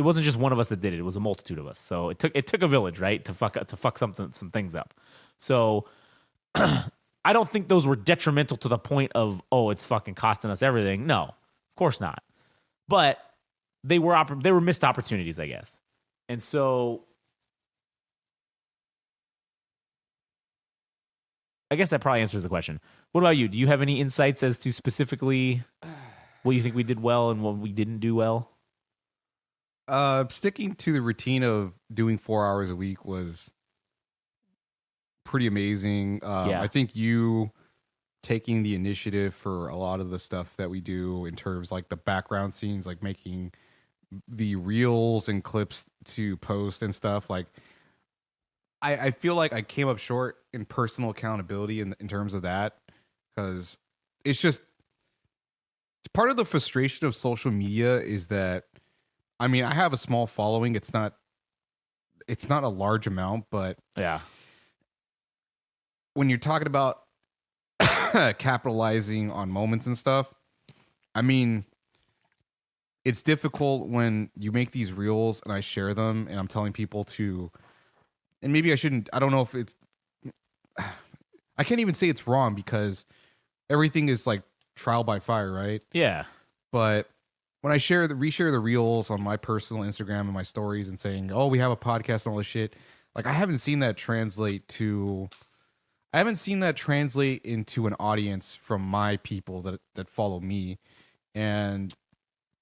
wasn't just one of us that did it. It was a multitude of us. So it took a village, right, to fuck some things up. So I don't think those were detrimental to the point of, it's fucking costing us everything. No, of course not. But they were missed opportunities, I guess. And so I guess that probably answers the question. What about you? Do you have any insights as to specifically what you think we did well and what we didn't do well? Sticking to the routine of doing 4 hours a week was pretty amazing. I think you taking the initiative for a lot of the stuff that we do in terms like the background scenes, like making the reels and clips to post and stuff. Like, I feel like I came up short in personal accountability in terms of that, because it's part of the frustration of social media is that, I mean, I have a small following. It's not a large amount, but yeah, when you're talking about capitalizing on moments and stuff, I mean, it's difficult when you make these reels and I share them and I'm telling people to, and maybe I shouldn't, I don't know if it's, I can't even say it's wrong because everything is like trial by fire, right? Yeah. But when I reshare the reels on my personal Instagram and my stories and saying, we have a podcast and all this shit, like I haven't seen that translate into an audience from my people that follow me. And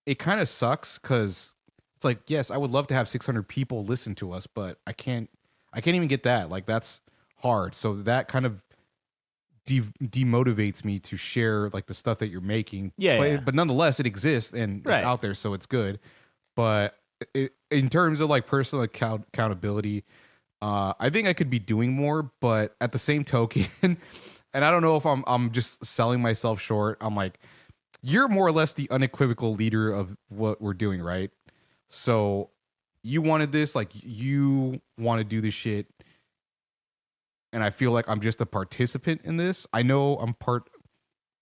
it kind of sucks because it's like, yes, I would love to have 600 people listen to us, but I can't I can't even get that. Like that's hard. So that kind of demotivates me to share like the stuff that you're making. Yeah, But nonetheless, it exists and Right. it's out there, so it's good. But in terms of like personal accountability, I think I could be doing more. But at the same token, and I don't know if I'm just selling myself short. I'm like, you're more or less the unequivocal leader of what we're doing, right? So you wanted this, like you want to do this shit. And I feel like I'm just a participant in this. I know I'm part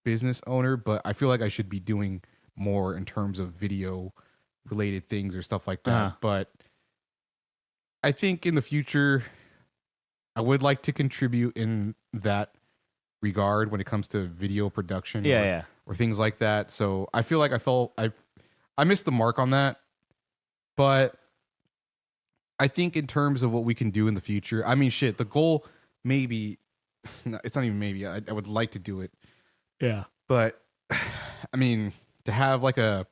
business owner, but I feel like I should be doing more in terms of video related things or stuff like that. Uh-huh. But I think in the future, I would like to contribute in that regard when it comes to video production or things like that. So I feel like I missed the mark on that. But I think in terms of what we can do in the future, I mean, shit, the goal maybe, it's not even maybe, I would like to do it. Yeah. But I mean, to have like a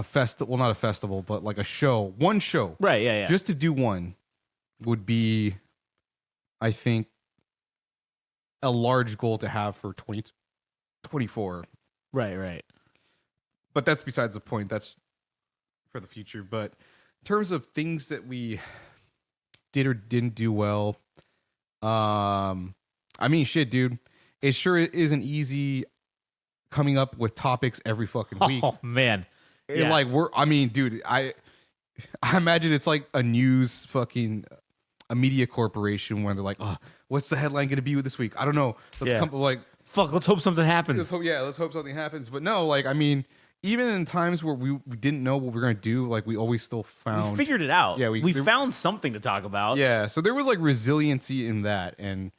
festival, well, not a festival, but like a show, one show, Right. Yeah. just to do one would be, I think, a large goal to have for 2024. Right. But that's besides the point. That's for the future. But in terms of things that we did or didn't do well, I mean, shit, dude, it sure isn't easy coming up with topics every fucking week. Oh man. And Yeah. like I mean, dude, I imagine it's like a media corporation where they're like, oh, what's the headline going to be this week? I don't know. Let's Yeah. come like, Fuck. Let's hope something happens. let's hope something happens. But no, like, I mean, even in times where we didn't know what we were going to do, like we always still found. We figured it out. Yeah, we found something to talk about. Yeah, so there was like resiliency in that, and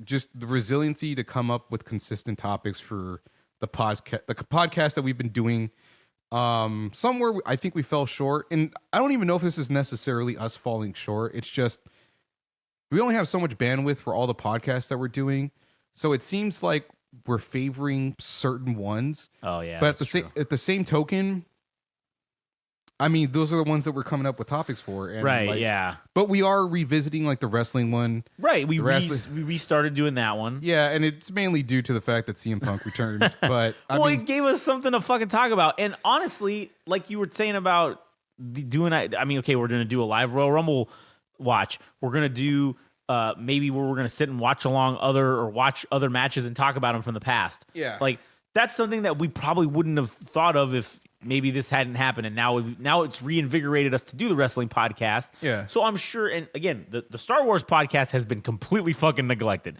just the resiliency to come up with consistent topics for the podcast that we've been doing. Somewhere I think we fell short, and I don't even know if this is necessarily us falling short. It's just we only have so much bandwidth for all the podcasts that we're doing, so it seems like we're favoring certain ones. Oh yeah. But that's true. at the same token, I mean, those are the ones that we're coming up with topics for. And Right. like, Yeah. but we are revisiting like the wrestling one. Right. We the rest- we restarted doing that one. Yeah, and it's mainly due to the fact that CM Punk returned. But I Well, mean, it gave us something to fucking talk about. And honestly, like you were saying about I mean, okay, we're gonna do a live Royal Rumble watch. We're gonna do maybe where we're gonna sit and watch other matches and talk about them from the past. Yeah. Like that's something that we probably wouldn't have thought of if maybe this hadn't happened, and now it's reinvigorated us to do the wrestling podcast. Yeah. So I'm sure, and again, the Star Wars podcast has been completely fucking neglected.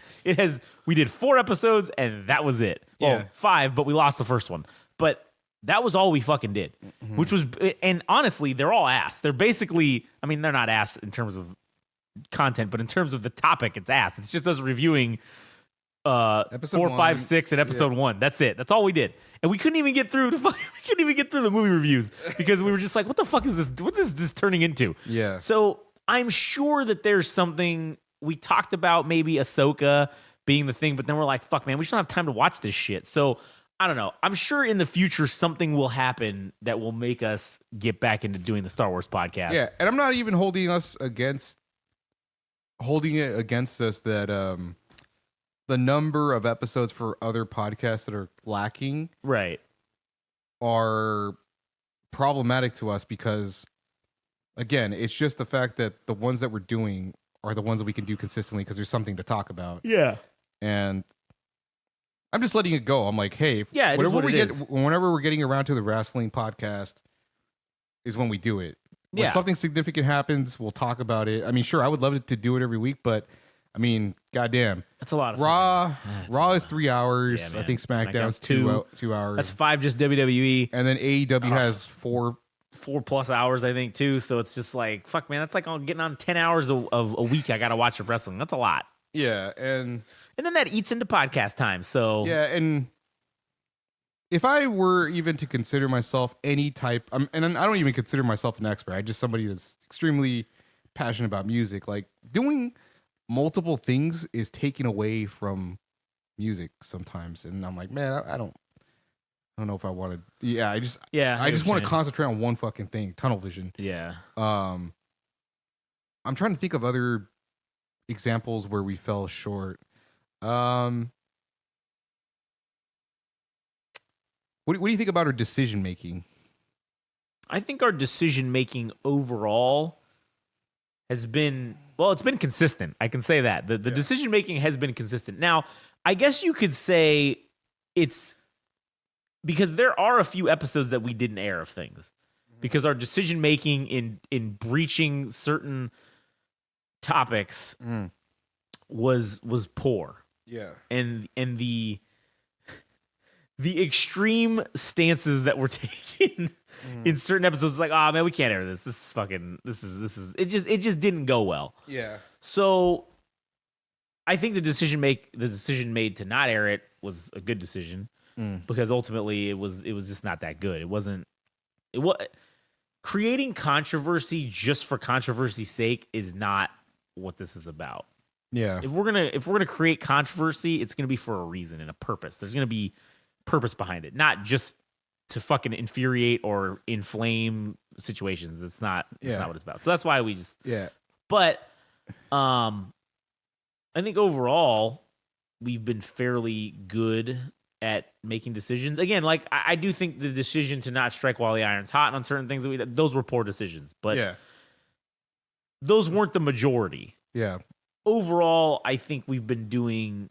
We did 4 episodes and that was it. Well, Yeah. 5, but we lost the first one. But that was all we fucking did, which was, and honestly, they're all ass. They're basically, I mean, they're not ass in terms of content, but in terms of the topic, it's ass. It's just us reviewing Episode 4, 1. 5, 6, and episode 1. That's it. That's all we did, and we couldn't even get through the movie reviews because we were just like, "What the fuck is this? What is this turning into?" Yeah. So I'm sure that there's something we talked about, maybe Ahsoka being the thing, but then we're like, "Fuck, man, we just don't have time to watch this shit." So I don't know. I'm sure in the future something will happen that will make us get back into doing the Star Wars podcast. yeah, and I'm not even holding it against us that the number of episodes for other podcasts that are lacking Right. are problematic to us because, again, it's just the fact that the ones that we're doing are the ones that we can do consistently because there's something to talk about. Yeah. And I'm just letting it go. I'm like, hey, Yeah, it is whenever what we it get, is. whenever we're getting around to the wrestling podcast, is when we do it. When Yeah. something significant happens, we'll talk about it. I mean, sure, I would love to do it every week, but I mean, goddamn, That's a lot of Raw is 3 hours. Yeah, I man. think SmackDown's SmackDown's 2 hours. That's 5 just WWE. And then AEW has 4. 4+ hours, I think, too. So it's just like, fuck, man, that's like getting on 10 hours of a week I got to watch of wrestling. That's a lot. Yeah, and And then that eats into podcast time. So yeah, and if I were even to consider myself any type, and I don't even consider myself an expert. I'm just somebody that's extremely passionate about music. Like doing multiple things is taken away from music sometimes, and I'm like, man, I don't know if I want to. Yeah, I just yeah, want to understand. concentrate on one fucking thing, tunnel vision. Yeah. I'm trying to think of other examples where we fell short. What do you think about our decision making? I think our decision making overall has been, well, it's been consistent. I can say that. The decision making has been consistent. Now, I guess you could say it's because there are a few episodes that we didn't air of things because our decision making in breaching certain topics was poor. Yeah. And the extreme stances that were taken in certain episodes, like, oh man, we can't air this. This is it just didn't go well. Yeah. So I think the decision made to not air it was a good decision because ultimately it was just not that good. It was creating controversy just for controversy's sake is not what this is about. Yeah. If we're gonna create controversy, it's gonna be for a reason and a purpose. There's gonna be purpose behind it, not just to fucking infuriate or inflame situations. It's not what it's about. So that's why we just But I think overall we've been fairly good at making decisions. Again, like I do think the decision to not strike while the iron's hot on certain things those were poor decisions, but those weren't the majority. Yeah. Overall, I think we've been doing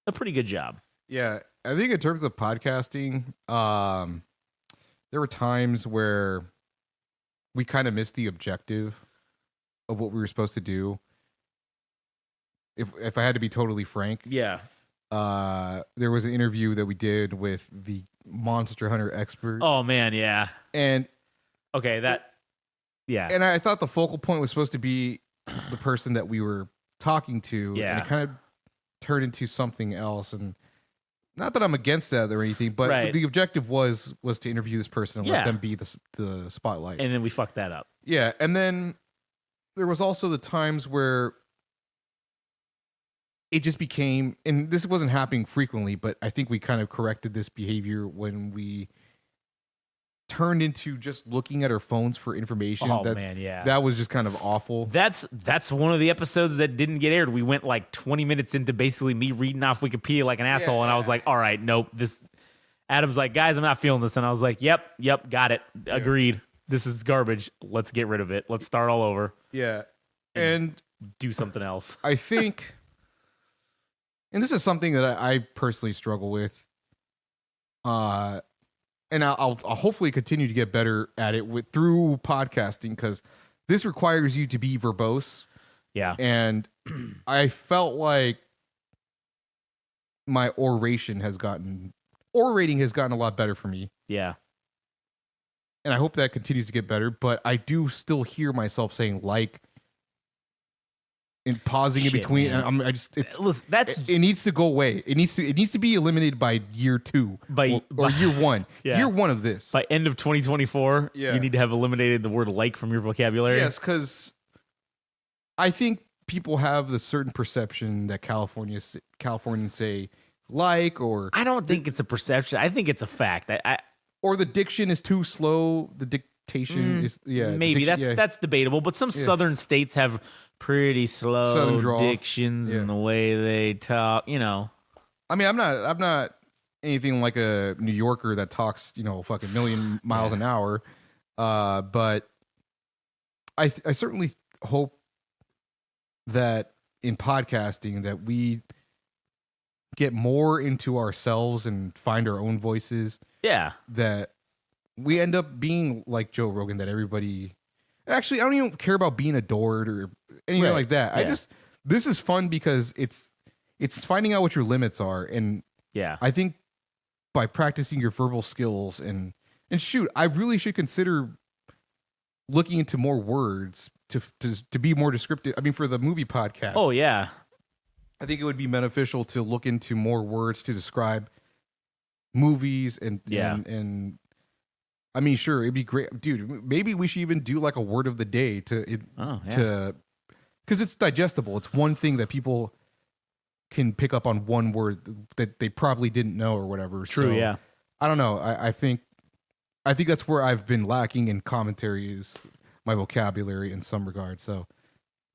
a pretty good job. Yeah, I think in terms of podcasting, there were times where we kind of missed the objective of what we were supposed to do. If I had to be totally frank, there was an interview that we did with the Monster Hunter expert. Oh man, yeah, and and I thought the focal point was supposed to be the person that we were talking to, and it kind of turned into something else. And not that I'm against that or anything, but the objective was to interview this person and let them be the spotlight. And then we fucked that up. Yeah, and then there was also the times where it just became, and this wasn't happening frequently, but I think we kind of corrected this behavior when we turned into just looking at our phones for information. Oh man, yeah, that was just kind of awful. That's one of the episodes that didn't get aired. We went like 20 minutes into basically me reading off Wikipedia like an asshole, and I was like, all right, nope. This Adam's like, guys, I'm not feeling this, and I was like, yep, got it, agreed. This is garbage. Let's get rid of it. Let's start all over. Yeah, and do something else. I think, and this is something that I personally struggle with. And I'll hopefully continue to get better at it through podcasting because this requires you to be verbose. Yeah. And I felt like my orating has gotten a lot better for me. Yeah. And I hope that continues to get better, but I do still hear myself saying like and pausing in between, man. And it needs to go away. It needs to be eliminated by year 2 or year 1. Yeah. Year 1 of this. By end of 2024, you need to have eliminated the word like from your vocabulary. Yes, because I think people have the certain perception that Californians say like, or I don't think it's a perception. I think it's a fact. Or the diction is too slow. The dictation is maybe that's debatable. But some southern states have pretty slow dictions in the way they talk. You know, I mean, I'm not anything like a New Yorker that talks fucking million miles an hour. But I certainly hope that in podcasting that we get more into ourselves and find our own voices. Yeah. That we end up being like Joe Rogan, that everybody actually, I don't even care about being adored or anything like that. Yeah. This is fun because it's finding out what your limits are. And I think by practicing your verbal skills and shoot, I really should consider looking into more words to be more descriptive. I mean, for the movie podcast. Oh yeah. I think it would be beneficial to look into more words to describe movies and I mean, sure, it'd be great, dude. Maybe we should even do like a word of the day because it's digestible. It's one thing that people can pick up on, one word that they probably didn't know or whatever. True, so, I don't know. I think that's where I've been lacking in commentary is my vocabulary in some regard. So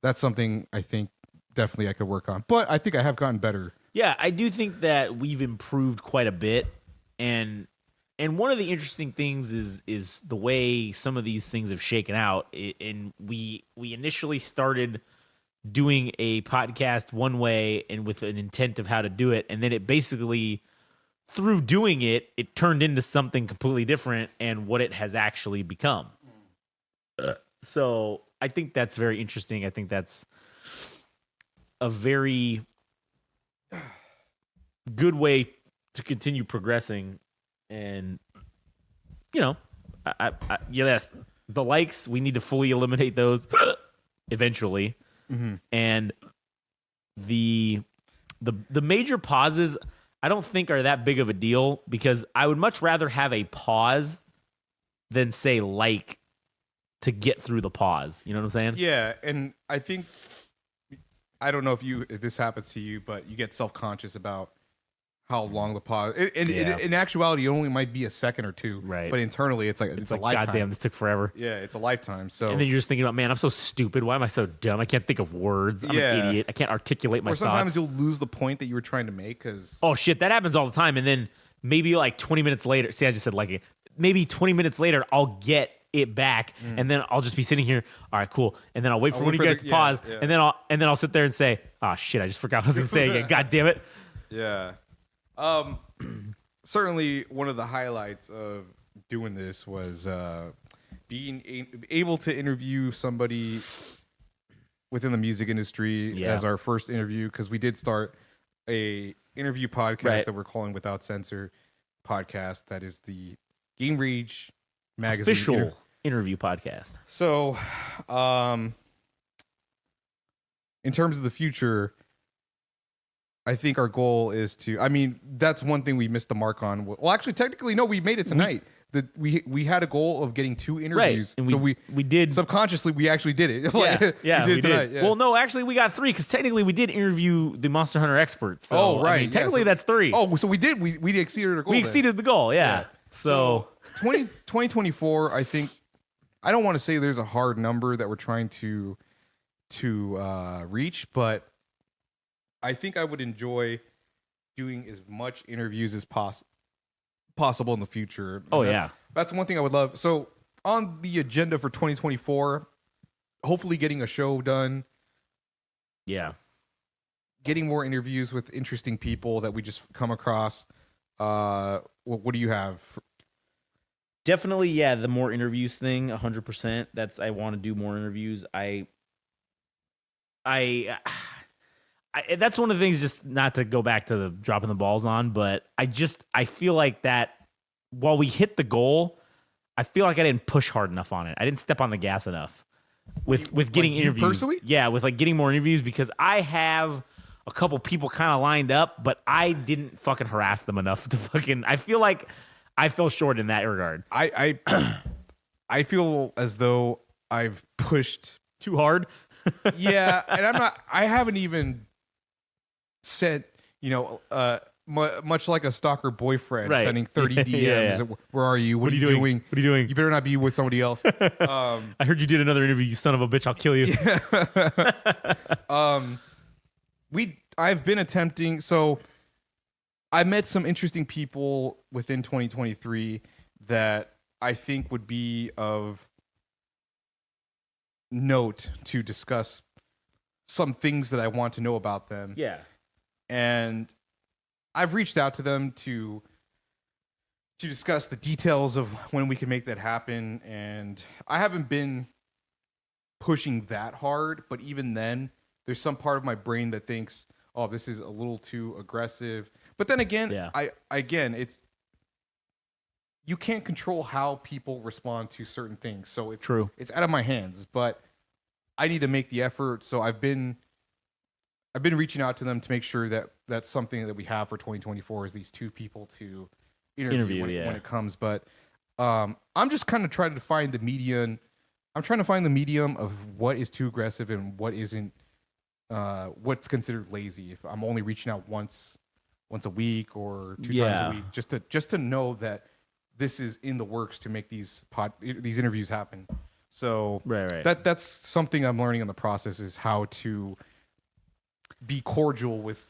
that's something I think definitely I could work on. But I think I have gotten better. Yeah, I do think that we've improved quite a bit, and one of the interesting things is the way some of these things have shaken out. And we initially started doing a podcast one way and with an intent of how to do it, and then it basically, through doing it, it turned into something completely different and what it has actually become. So I think that's very interesting. I think that's a very good way to continue progressing. And yes, the likes, we need to fully eliminate those eventually. Mm-hmm. And the major pauses I don't think are that big of a deal, because I would much rather have a pause than say like to get through the pause. You know what I'm saying? Yeah, and I think, I don't know if this happens to you, but you get self-conscious about how long the pause. In actuality, it only might be a second or two. Right. But internally, it's like a lifetime. Goddamn, this took forever. Yeah, it's a lifetime. So and then you're just thinking about, man, I'm so stupid. Why am I so dumb? I can't think of words. I'm an idiot. I can't articulate my or sometimes thoughts. you'll lose the point that you were trying to make because Oh shit, that happens all the time. And then maybe like 20 minutes later, see, I just said like it. Maybe 20 minutes later, I'll get it back, and then I'll just be sitting here. All right, cool. And then I'll wait for one of you guys to pause, and then I'll sit there and say, "Oh shit, I just forgot what I was gonna say again. God damn it." Yeah. Certainly one of the highlights of doing this was being able to interview somebody within the music industry as our first interview, because we did start a interview podcast that we're calling Without Censor podcast. That is the Game Rage magazine official interview podcast. So, in terms of the future, I think our goal is to. I mean, that's one thing we missed the mark on. Well, actually, technically, no, we made it tonight. We had a goal of getting 2 interviews, and so we did subconsciously. We actually did it. We did. Tonight. Yeah. Well, no, actually, we got 3 because technically we did interview the Monster Hunter experts. So, oh, right. I mean, technically, so, that's 3. Oh, so we did. We exceeded our goal. We exceeded the goal. Yeah. So 2024, I think. I don't want to say there's a hard number that we're trying to reach, but I think I would enjoy doing as much interviews as possible in the future. That's one thing I would love. So on the agenda for 2024, hopefully getting a show done. Yeah. Getting more interviews with interesting people that we just come across. What do you have? Definitely, yeah, the more interviews thing, 100%. I want to do more interviews. I that's one of the things, just not to go back to the dropping the balls on, but I feel like that while we hit the goal, I feel like I didn't push hard enough on it. I didn't step on the gas enough with getting interviews. Personally? Yeah, with like getting more interviews, because I have a couple people kind of lined up, but I didn't fucking harass them enough to fucking. I feel like I fell short in that regard. I feel as though I've pushed too hard. Yeah, and I haven't even said, much like a stalker boyfriend sending 30 DMs. Yeah. Where are you? What are you doing? What are you doing? You better not be with somebody else. I heard you did another interview, you son of a bitch. I'll kill you. I've been attempting. So I met some interesting people within 2023 that I think would be of note to discuss some things that I want to know about them. Yeah. And I've reached out to them to discuss the details of when we can make that happen. And I haven't been pushing that hard, but even then, there's some part of my brain that thinks, oh, this is a little too aggressive. But then again, it's you can't control how people respond to certain things. So it's true. It's out of my hands, but I need to make the effort. So I've been reaching out to them to make sure that that's something that we have for 2024 is these 2 people to interview when it comes. But I'm just kind of trying to find the median. I'm trying to find the medium of what is too aggressive and what isn't. What's considered lazy. If I'm only reaching out once a week or 2 times a week, just to know that this is in the works to make these interviews happen. So Right. that's something I'm learning in the process is how to be cordial with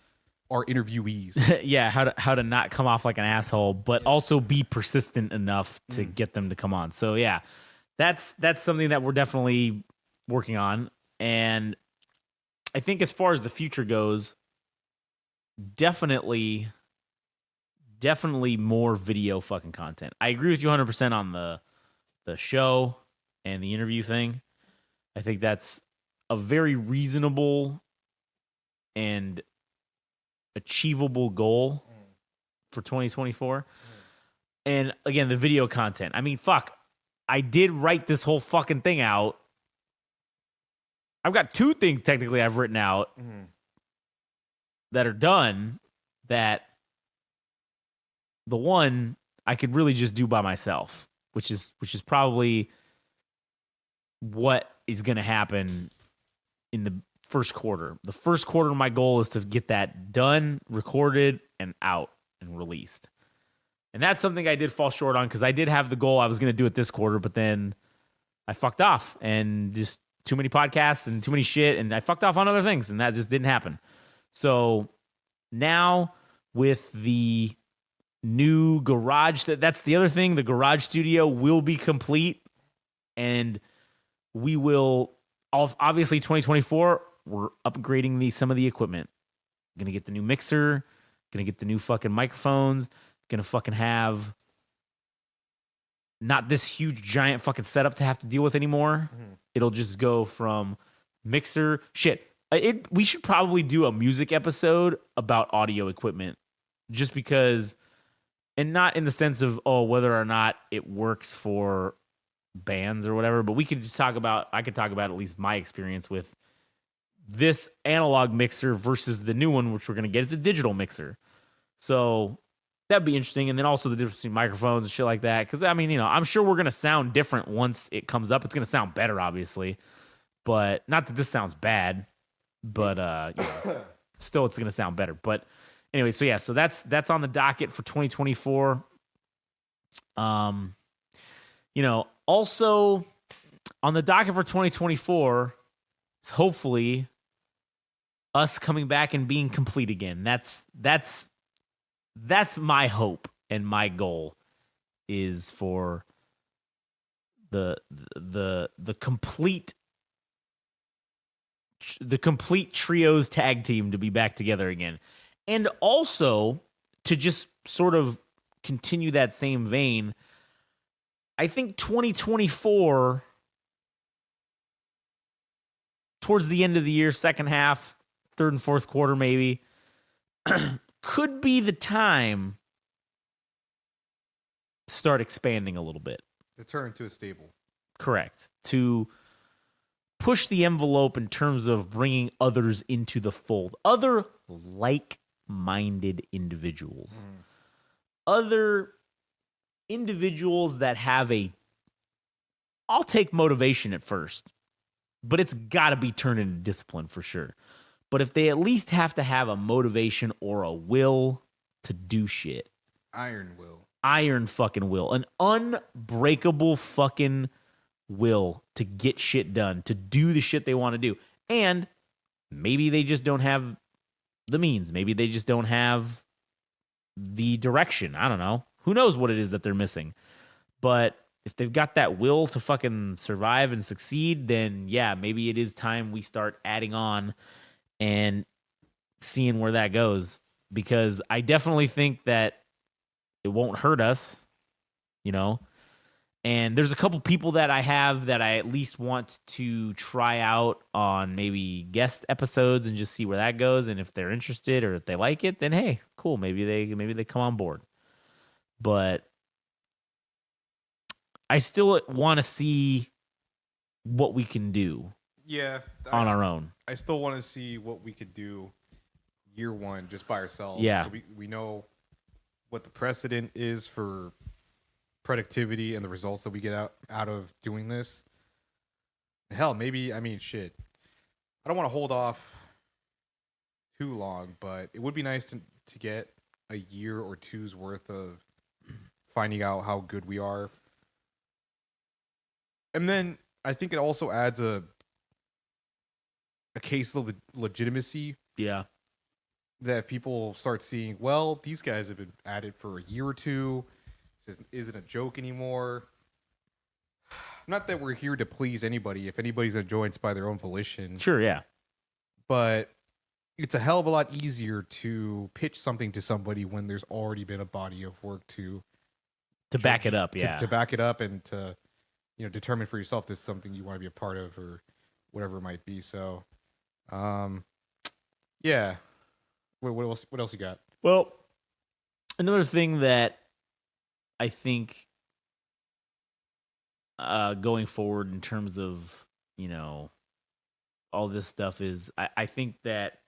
our interviewees. Yeah, how to not come off like an asshole, but also be persistent enough to get them to come on. So yeah, that's something that we're definitely working on. And I think as far as the future goes, definitely more video fucking content. I agree with you 100% on the show and the interview thing. I think that's a very reasonable and achievable goal for 2024. And again, the video content. I mean, fuck. I did write this whole fucking thing out. I've got 2 things technically I've written out that are done that the one I could really just do by myself, which is probably what is going to happen in the first quarter. The first quarter, my goal is to get that done, recorded, and out and released. And that's something I did fall short on because I did have the goal I was going to do it this quarter, but then I fucked off and just too many podcasts and too many shit, and I fucked off on other things, and that just didn't happen. So now with the new garage, that's the other thing, the garage studio will be complete, and we will, obviously 2024, we're upgrading some of the equipment. Gonna get the new mixer, gonna get the new fucking microphones, gonna fucking have not this huge giant fucking setup to have to deal with anymore. It'll just go from mixer shit. We should probably do a music episode about audio equipment, just because, and not in the sense of whether or not it works for bands or whatever, but we could just talk about, I could talk about at least my experience with this analog mixer versus the new one, which we're going to get. It's a digital mixer. So that'd be interesting. And then also the difference between microphones and shit like that. Because, I mean, you know, I'm sure we're going to sound different once it comes up. It's going to sound better, obviously. But not that this sounds bad. But, you know, still it's going to sound better. But anyway, so yeah, so that's on the docket for 2024. You know, also on the docket for 2024 is hopefully us coming back and being complete again. That's my hope and my goal, is for the complete trios tag team to be back together again. And also to just sort of continue that same vein, I think 2024, towards the end of the year, second half, third and fourth quarter maybe, could be the time to start expanding a little bit. To turn to a stable. Correct. To push the envelope in terms of bringing others into the fold. Other like-minded individuals. Other individuals that have I'll take motivation at first, but it's got to be turned into discipline for sure. But if they at least have to have a motivation or a will to do shit. Iron will. Iron fucking will. An unbreakable fucking will to get shit done, to do the shit they want to do. And maybe they just don't have the means. Maybe they just don't have the direction. I don't know. Who knows what it is that they're missing? But if they've got that will to fucking survive and succeed, then yeah, maybe it is time we start adding on and seeing where that goes. Because I definitely think that it won't hurt us, you know? And there's a couple people that I have that I at least want to try out on maybe guest episodes and just see where that goes. And if they're interested or if they like it, then hey, cool. Maybe they come on board. But I still want to see what we can do. Yeah. On our own. I still want to see what we could do year one just by ourselves. Yeah. So we know what the precedent is for productivity and the results that we get out of doing this. Hell, maybe, I mean, shit. I don't want to hold off too long, but it would be nice to get a year or two's worth of finding out how good we are. And then I think it also adds a case of legitimacy Yeah. that people start seeing. Well, these guys have been at it for a year or two. This isn't a joke anymore. Not that we're here to please anybody. If anybody's gonna join, it's by their own volition. Sure. Yeah. But it's a hell of a lot easier to pitch something to somebody when there's already been a body of work to Back it up. to- Yeah. to back it up and to determine for yourself this is something you want to be a part of or whatever it might be. So, yeah. What else? What else you got? Well, another thing that I think going forward in terms of, all this stuff is I think that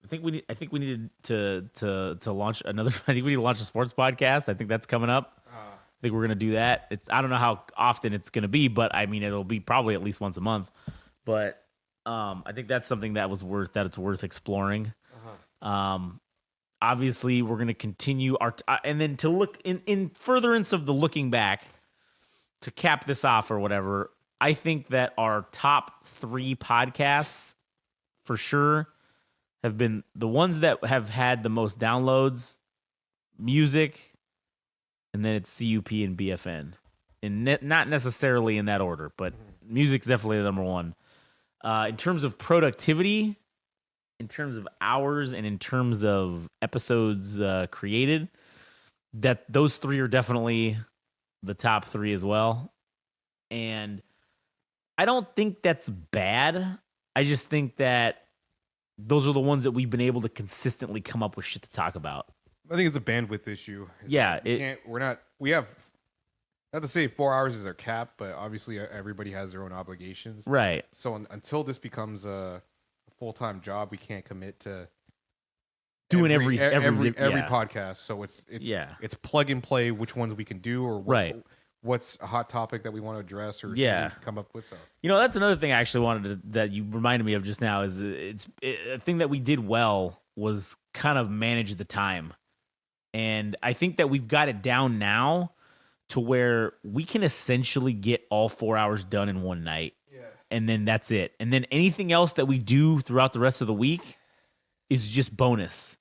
I think we needed to launch another I think we need to launch a sports podcast. I think that's coming up. I think we're gonna do that. I don't know how often it's gonna be, but I mean it'll be probably at least once a month. But I think that's something that it's worth exploring. Obviously, we're going to continue and then to look in furtherance of the looking back to cap this off or whatever. I think that our top 3 podcasts for sure have been the ones that have had the most downloads, music, and then it's CUP and BFN, and not necessarily in that order, but music's definitely the number one. In terms of productivity, in terms of hours, and in terms of episodes created, that those 3 are definitely the top 3 as well. And I don't think that's bad. I just think that those are the ones that we've been able to consistently come up with shit to talk about. I think it's a bandwidth issue. Yeah, We have not to say 4 hours is our cap, but obviously everybody has their own obligations. Right. So until this becomes a full-time job, we can't commit to Doing every every podcast. So it's plug and play which ones we can do or what's a hot topic that we want to address or things we can come up with. So that's another thing I actually wanted that you reminded me of just now is a thing that we did well was kind of manage the time. And I think that we've got it down now to where we can essentially get all 4 hours done in one night. Yeah. And then that's it. And then anything else that we do throughout the rest of the week is just bonus.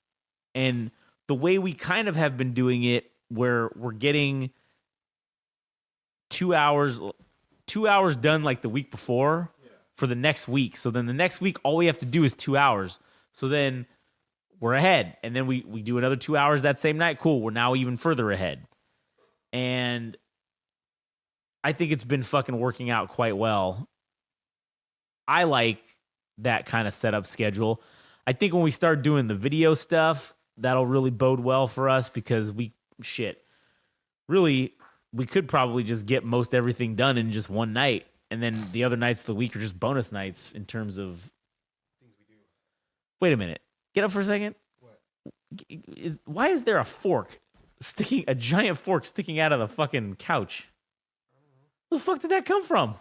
And the way we kind of have been doing it, where we're getting 2 hours done like the week before for the next week. So then the next week, all we have to do is 2 hours. So then we're ahead. And then we do another 2 hours that same night. Cool. We're now even further ahead. And I think it's been fucking working out quite well. I like that kind of setup schedule. I think when we start doing the video stuff, that'll really bode well for us because we could probably just get most everything done in just one night. And then the other nights of the week are just bonus nights in terms of things we do. Wait a minute. Get up for a second. What? Why is there a giant fork sticking out of the fucking couch? Where the fuck did that come from?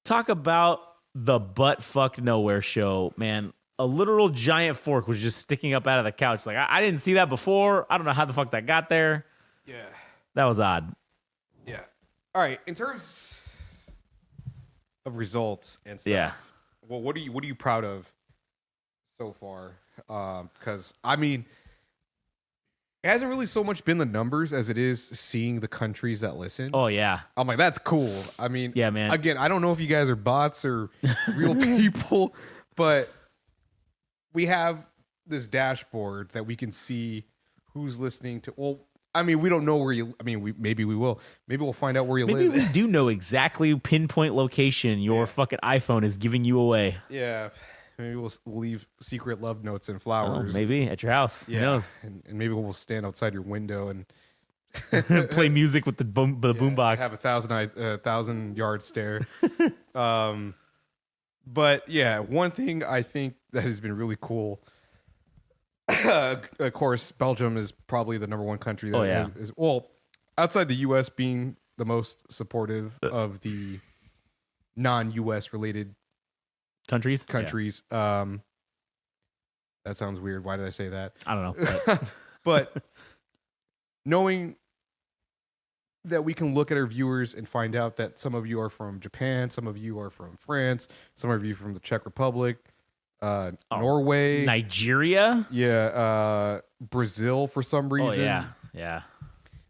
Talk about the butt fuck nowhere show, man. A literal giant fork was just sticking up out of the couch. Like, I didn't see that before. I don't know how the fuck that got there. Yeah. That was odd. Yeah. All right. In terms of results and stuff, well, what are you proud of so far? Because I mean, it hasn't really so much been the numbers as it is seeing the countries that listen. Oh yeah, I'm like, that's cool. I mean, yeah, man. Again, I don't know if you guys are bots or real people, but we have this dashboard that we can see who's listening to. Well, I mean, we don't know where you. I mean, maybe we will. Maybe we'll find out where you live. Maybe we do know exactly pinpoint location your fucking iPhone is giving you away. Yeah. Maybe we'll leave secret love notes and flowers. Maybe at your house. Yeah. Who knows? And maybe we'll stand outside your window and play music with the boombox. Have a 1,000-yard stare. But yeah, one thing I think that has been really cool. Of course, Belgium is probably the number one country that is outside the U.S. being the most supportive of the non-U.S. related countries. That sounds weird. Why did I say that? I don't know. But knowing that we can look at our viewers and find out that some of you are from Japan, some of you are from France, some of you from the Czech Republic, Norway, Nigeria. yeah, Brazil for some reason. Oh yeah.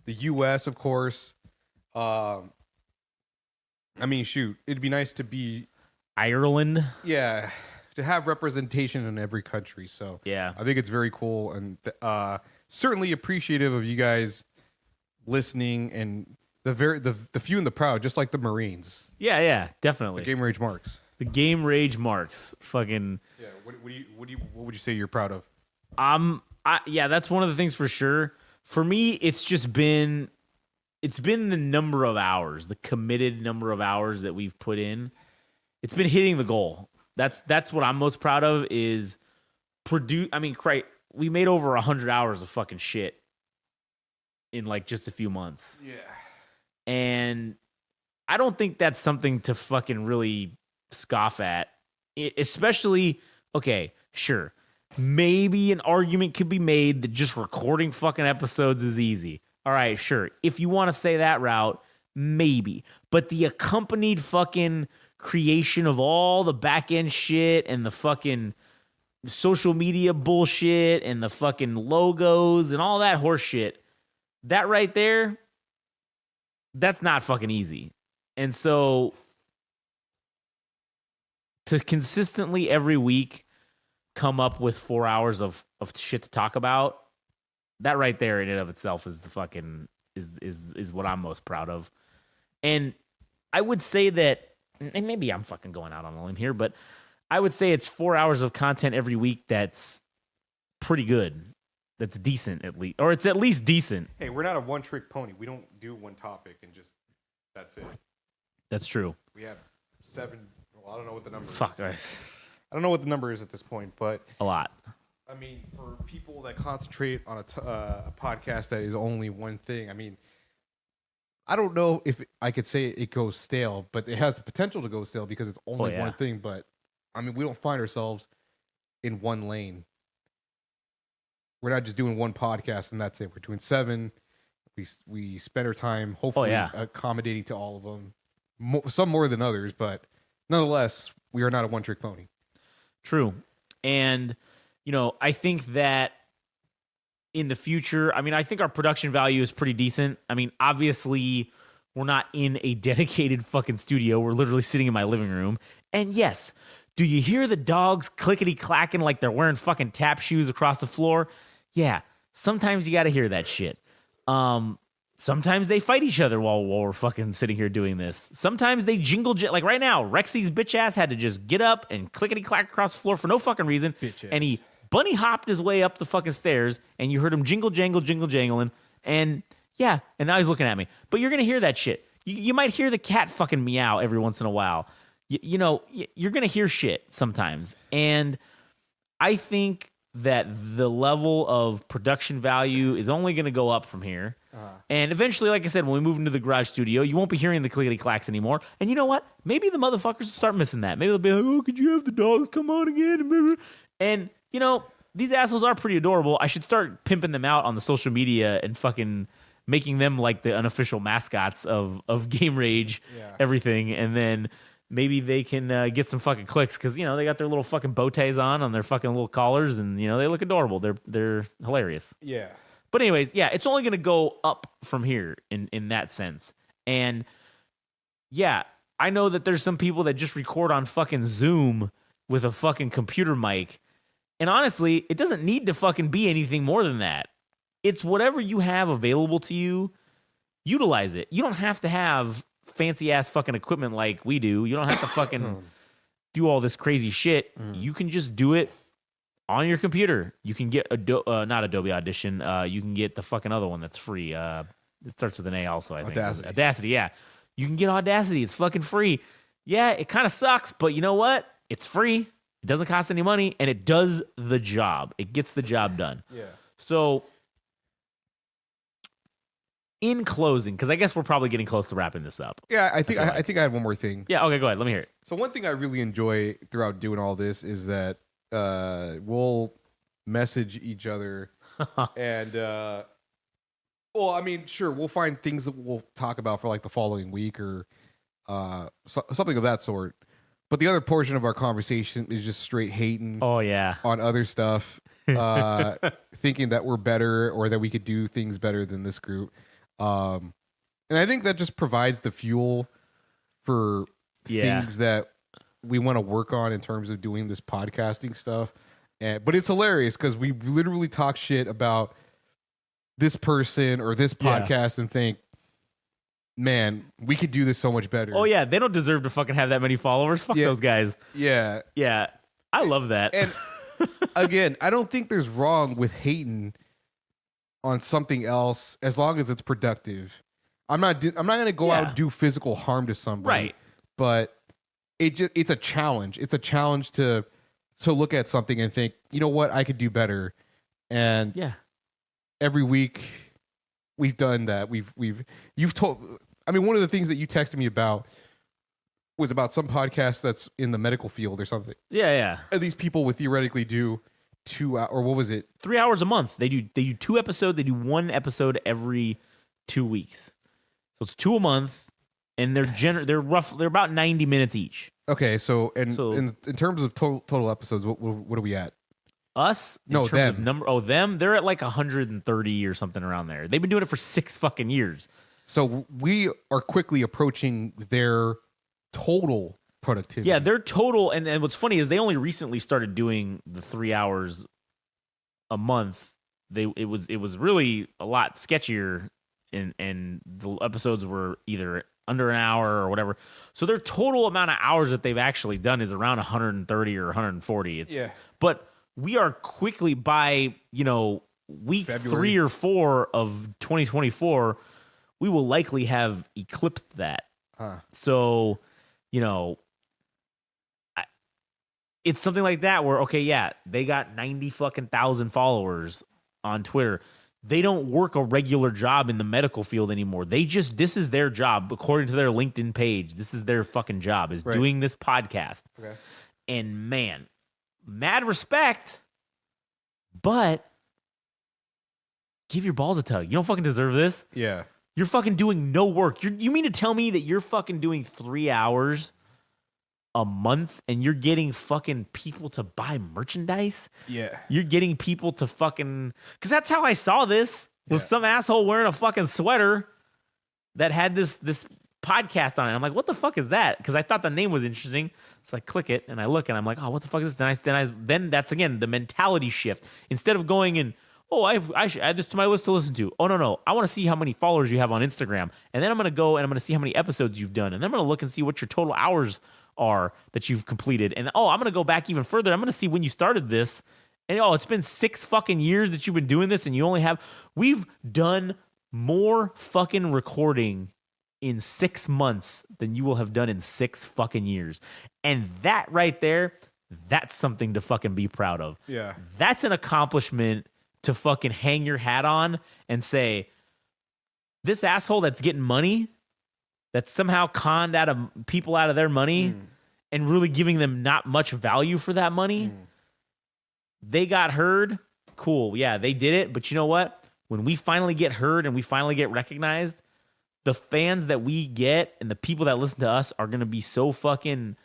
The U.S. of course. I mean, shoot, it'd be nice to be Ireland. to have representation in every country. So Yeah. I think it's very cool and certainly appreciative of you guys listening and the few and the proud, just like the Marines. Yeah, definitely. The Game Rage Marks. The Game Rage Marks. Fucking. Yeah. What would you say you're proud of? Yeah, that's one of the things for sure. For me, it's been the number of hours, the committed number of hours that we've put in. It's been hitting the goal. That's what I'm most proud of is produce. I mean, we made over 100 hours of fucking shit in like just a few months. Yeah. And I don't think that's something to fucking really scoff at. Especially, okay, sure. Maybe an argument could be made that just recording fucking episodes is easy. All right, sure. If you want to say that route, maybe. But the accompanied fucking creation of all the back end shit and the fucking social media bullshit and the fucking logos and all that horse shit, that right there, that's not fucking easy. And so to consistently every week come up with 4 hours of shit to talk about, that right there in and of itself is the fucking is what I'm most proud of. And I would say that, and maybe I'm fucking going out on a limb here, but I would say it's 4 hours of content every week that's pretty good. That's decent at least, or it's at least decent. Hey, we're not a one-trick pony. We don't do one topic and just that's it. That's true. We have 7. Well, I don't know what the number Fuck, is. guys. I don't know what the number is at this point, but A lot. I mean, for people that concentrate on a podcast that is only one thing, I mean, I don't know if I could say it goes stale, but it has the potential to go stale because it's only one thing. But I mean, we don't find ourselves in one lane. We're not just doing one podcast and that's it. We're doing 7. We spend our time hopefully accommodating to all of them. Some more than others, but nonetheless, we are not a one-trick pony. True. And, you know, I think that in the future, I mean, I think our production value is pretty decent. I mean, obviously, we're not in a dedicated fucking studio. We're literally sitting in my living room. And yes, do you hear the dogs clickety-clacking like they're wearing fucking tap shoes across the floor? Yeah, sometimes you got to hear that shit. Sometimes they fight each other while we're fucking sitting here doing this. Sometimes they like right now, Rexy's bitch ass had to just get up and clickety clack across the floor for no fucking reason. And he bunny hopped his way up the fucking stairs and you heard him jingle jangling. And yeah, and now he's looking at me. But you're going to hear that shit. You might hear the cat fucking meow every once in a while. You know, you're going to hear shit sometimes. And I think that the level of production value is only going to go up from here. And eventually, like I said, when we move into the garage studio, you won't be hearing the clickety clacks anymore. And you know what? Maybe the motherfuckers will start missing that. Maybe they'll be like, oh, could you have the dogs come on again? And, you know, these assholes are pretty adorable. I should start pimping them out on the social media and fucking making them like the unofficial mascots of Game Rage, everything. And then maybe they can get some fucking clicks because, you know, they got their little fucking bow ties on their fucking little collars and, you know, they look adorable. They're hilarious. Yeah. But anyways, yeah, it's only going to go up from here in that sense. And yeah, I know that there's some people that just record on fucking Zoom with a fucking computer mic. And honestly, it doesn't need to fucking be anything more than that. It's whatever you have available to you, utilize it. You don't have to have fancy ass fucking equipment like we do. You don't have to fucking do all this crazy shit. You can just do it on your computer. You can get not Adobe Audition. You can get the fucking other one that's free. It starts with an A also, I think. Audacity, yeah. You can get Audacity. It's fucking free. Yeah, it kind of sucks, but you know what? It's free. It doesn't cost any money, and it does the job. It gets the job done. Yeah. So, in closing, because I guess we're probably getting close to wrapping this up. Yeah, I think I had one more thing. Yeah, okay, go ahead. Let me hear it. So one thing I really enjoy throughout doing all this is that we'll message each other and Well, I mean, sure, we'll find things that we'll talk about for like the following week or something of that sort. But the other portion of our conversation is just straight hating Oh yeah. on other stuff, thinking that we're better or that we could do things better than this group. And I think that just provides the fuel for Yeah. things that we want to work on in terms of doing this podcasting stuff. But it's hilarious because we literally talk shit about this person or this Yeah. podcast and think, man, we could do this so much better. Oh yeah, they don't deserve to fucking have that many followers. Fuck Yeah. those guys. Yeah. Yeah. I love that. And again, I don't think there's wrong with hating on something else as long as it's productive. I'm not going to go out Yeah. and do physical harm to somebody. Right. But it's a challenge. It's a challenge to look at something and think, you know what, I could do better. And Yeah. every week we've done that. You've told, I mean, one of the things that you texted me about was about some podcast that's in the medical field or something. Yeah, yeah. And these people would theoretically do 2 hours, or what was it? 3 hours a month. They do 2 episodes. They do 1 episode every 2 weeks. So it's 2 a month, and they're about 90 minutes each. Okay, so So- in terms of total episodes, what are we at? Us? In No, terms of them. them, they're at like 130 or something around there. They've been doing it for 6 fucking years. So we are quickly approaching their total productivity. Yeah, their total, and what's funny is they only recently started doing the 3 hours a month. It was really a lot sketchier, and the episodes were either under an hour or whatever. So their total amount of hours that they've actually done is around 130 or 140. Yeah. But we are quickly by, week February. 3 or 4 of 2024, we will likely have eclipsed that. Huh. So, it's something like that where, okay, yeah, they got 90 fucking thousand followers on Twitter. They don't work a regular job in the medical field anymore. This is their job, according to their LinkedIn page. This is their fucking job, is Right. doing this podcast. Okay. And man, mad respect, but give your balls a tug. You don't fucking deserve this. Yeah. You're fucking doing no work. You mean to tell me that you're fucking doing 3 hours a month and you're getting fucking people to buy merchandise? Yeah. You're getting people to fucking... Because that's how I saw this. Was Yeah. some asshole wearing a fucking sweater that had this podcast on it. I'm like, what the fuck is that? Because I thought the name was interesting. So I click it and I look and I'm like, oh, what the fuck is this? Then that's, again, the mentality shift. Instead of going and... Oh, I should add this to my list to listen to. Oh, no. I want to see how many followers you have on Instagram. And then I'm going to go and I'm going to see how many episodes you've done. And then I'm going to look and see what your total hours are that you've completed. And I'm going to go back even further. I'm going to see when you started this. And it's been 6 fucking years that you've been doing this and you only have... We've done more fucking recording in 6 months than you will have done in 6 fucking years. And that right there, that's something to fucking be proud of. Yeah. That's an accomplishment to fucking hang your hat on and say, this asshole that's getting money, that's somehow conned people out of their money and really giving them not much value for that money, they got heard. Cool. Yeah, they did it. But you know what? When we finally get heard and we finally get recognized, the fans that we get and the people that listen to us are going to be so fucking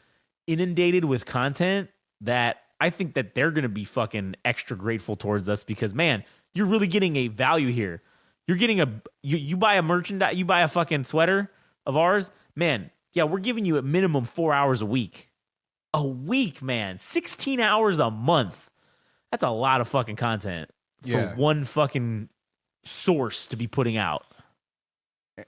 inundated with content that I think that they're going to be fucking extra grateful towards us because, man, you're really getting a value here. You're getting you buy a merchandise, you buy a fucking sweater of ours, man, yeah, we're giving you at minimum 4 hours a week. A week, man. 16 hours a month. That's a lot of fucking content Yeah. for one fucking source to be putting out.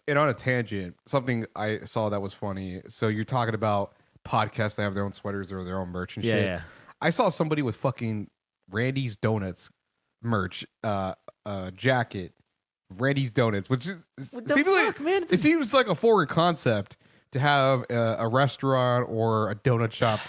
And on a tangent, something I saw that was funny. So you're talking about podcasts that have their own sweaters or their own merch and Yeah, shit. yeah. I saw somebody with fucking Randy's Donuts merch, jacket, Randy's Donuts, which is, What the seems fuck, like, man? it seems like a forward concept to have a restaurant or a donut shop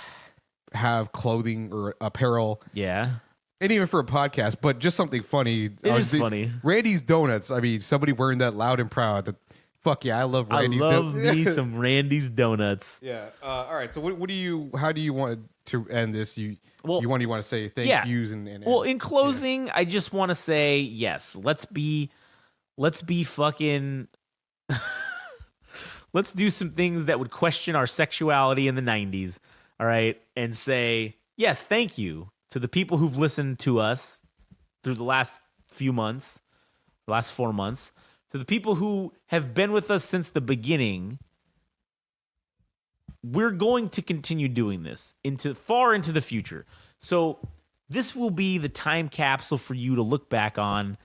have clothing or apparel, Yeah. and even for a podcast, but just something funny. It is funny. Randy's Donuts. I mean, somebody wearing that loud and proud. That fuck yeah, I love Randy's. I love me some Randy's Donuts. Yeah. All right. So what do you? How do you want to end this? You Well, want to say thank yeah. yous and Well, in closing, I just want to say yes. Let's be let's be fucking let's do some things that would question our sexuality in the 90s, all right? And say, yes, thank you to the people who've listened to us through the last few months, the last 4 months, to the people who have been with us since the beginning. We're going to continue doing this far into the future. So this will be the time capsule for you to look back on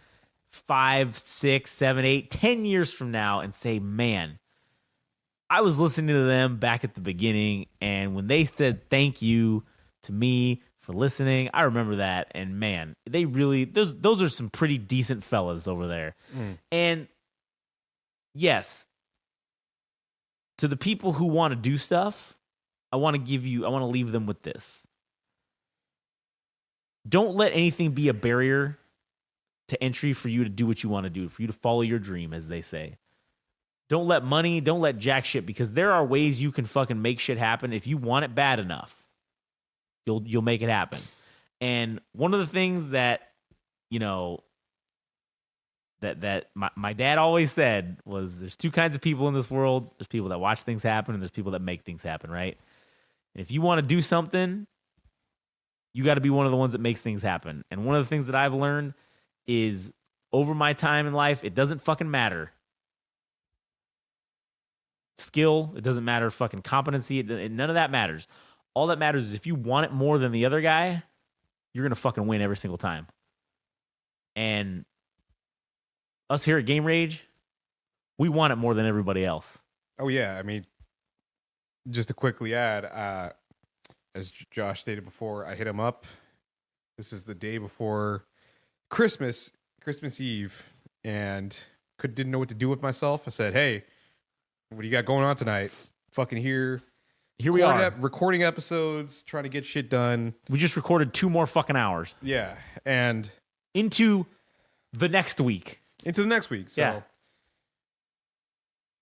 5, 6, 7, 8, 10 years from now and say, man, I was listening to them back at the beginning, and when they said thank you to me for listening, I remember that, and man, they really, those are some pretty decent fellas over there. And yes, to the people who want to do stuff, I want to leave them with this. Don't let anything be a barrier to entry for you to do what you want to do, for you to follow your dream, as they say. Don't let money, don't let jack shit, because there are ways you can fucking make shit happen. If you want it bad enough, you'll make it happen. And one of the things that, you know, that my dad always said was, there's two kinds of people in this world. There's people that watch things happen, and there's people that make things happen, right? And if you want to do something, you got to be one of the ones that makes things happen. And one of the things that I've learned is, over my time in life, it doesn't fucking matter. Skill, it doesn't matter. Fucking competency, none of that matters. All that matters is if you want it more than the other guy, you're going to fucking win every single time. And us here at Game Rage, we want it more than everybody else. Oh, yeah. I mean, just to quickly add, as Josh stated before, I hit him up. This is the day before Christmas Eve, and didn't know what to do with myself. I said, hey, what do you got going on tonight? Fucking here we are. Recording episodes, trying to get shit done. We just recorded 2 more fucking hours. Yeah, and into the next week. So yeah.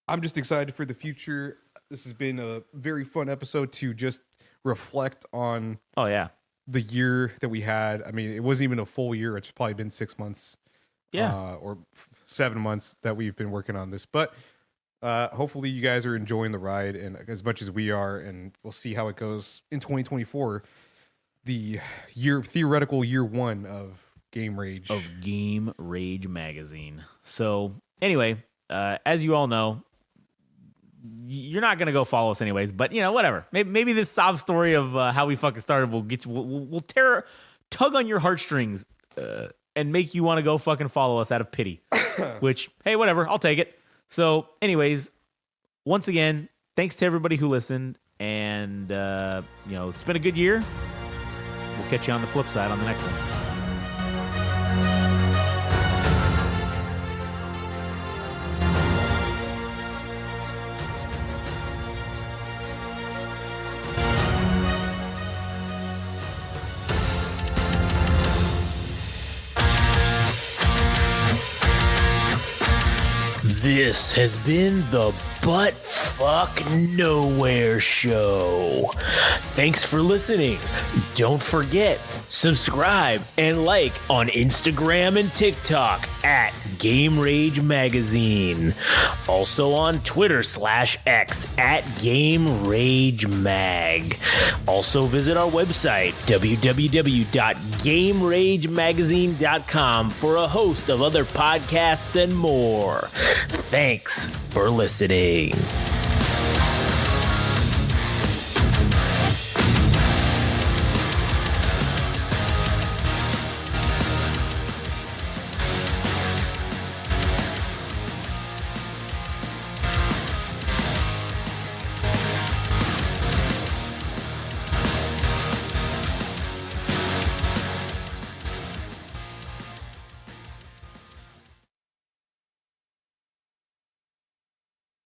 I'm just excited for the future. This has been a very fun episode to just reflect on the year that we had. I mean, it wasn't even a full year. It's probably been 6 months. Yeah. Or 7 months that we've been working on this. But hopefully you guys are enjoying the ride and as much as we are, and we'll see how it goes in 2024. The theoretical year 1 of Game Rage. Of Game Rage Magazine. So, anyway, as you all know, you're not gonna go follow us anyways, but you know, whatever. Maybe this sob story of how we fucking started will get you. We'll tug on your heartstrings and make you want to go fucking follow us out of pity. Which, hey, whatever, I'll take it. So, anyways, once again, thanks to everybody who listened, and you know, it's been a good year. We'll catch you on the flip side on the next one. This has been the Butt Fuck Nowhere Show. Thanks for listening. Don't forget, subscribe and like on Instagram and TikTok at Game Rage Magazine. Also on Twitter/X at Game Rage Mag. Also visit our website, www.GameRageMagazine.com, for a host of other podcasts and more. Thanks for listening.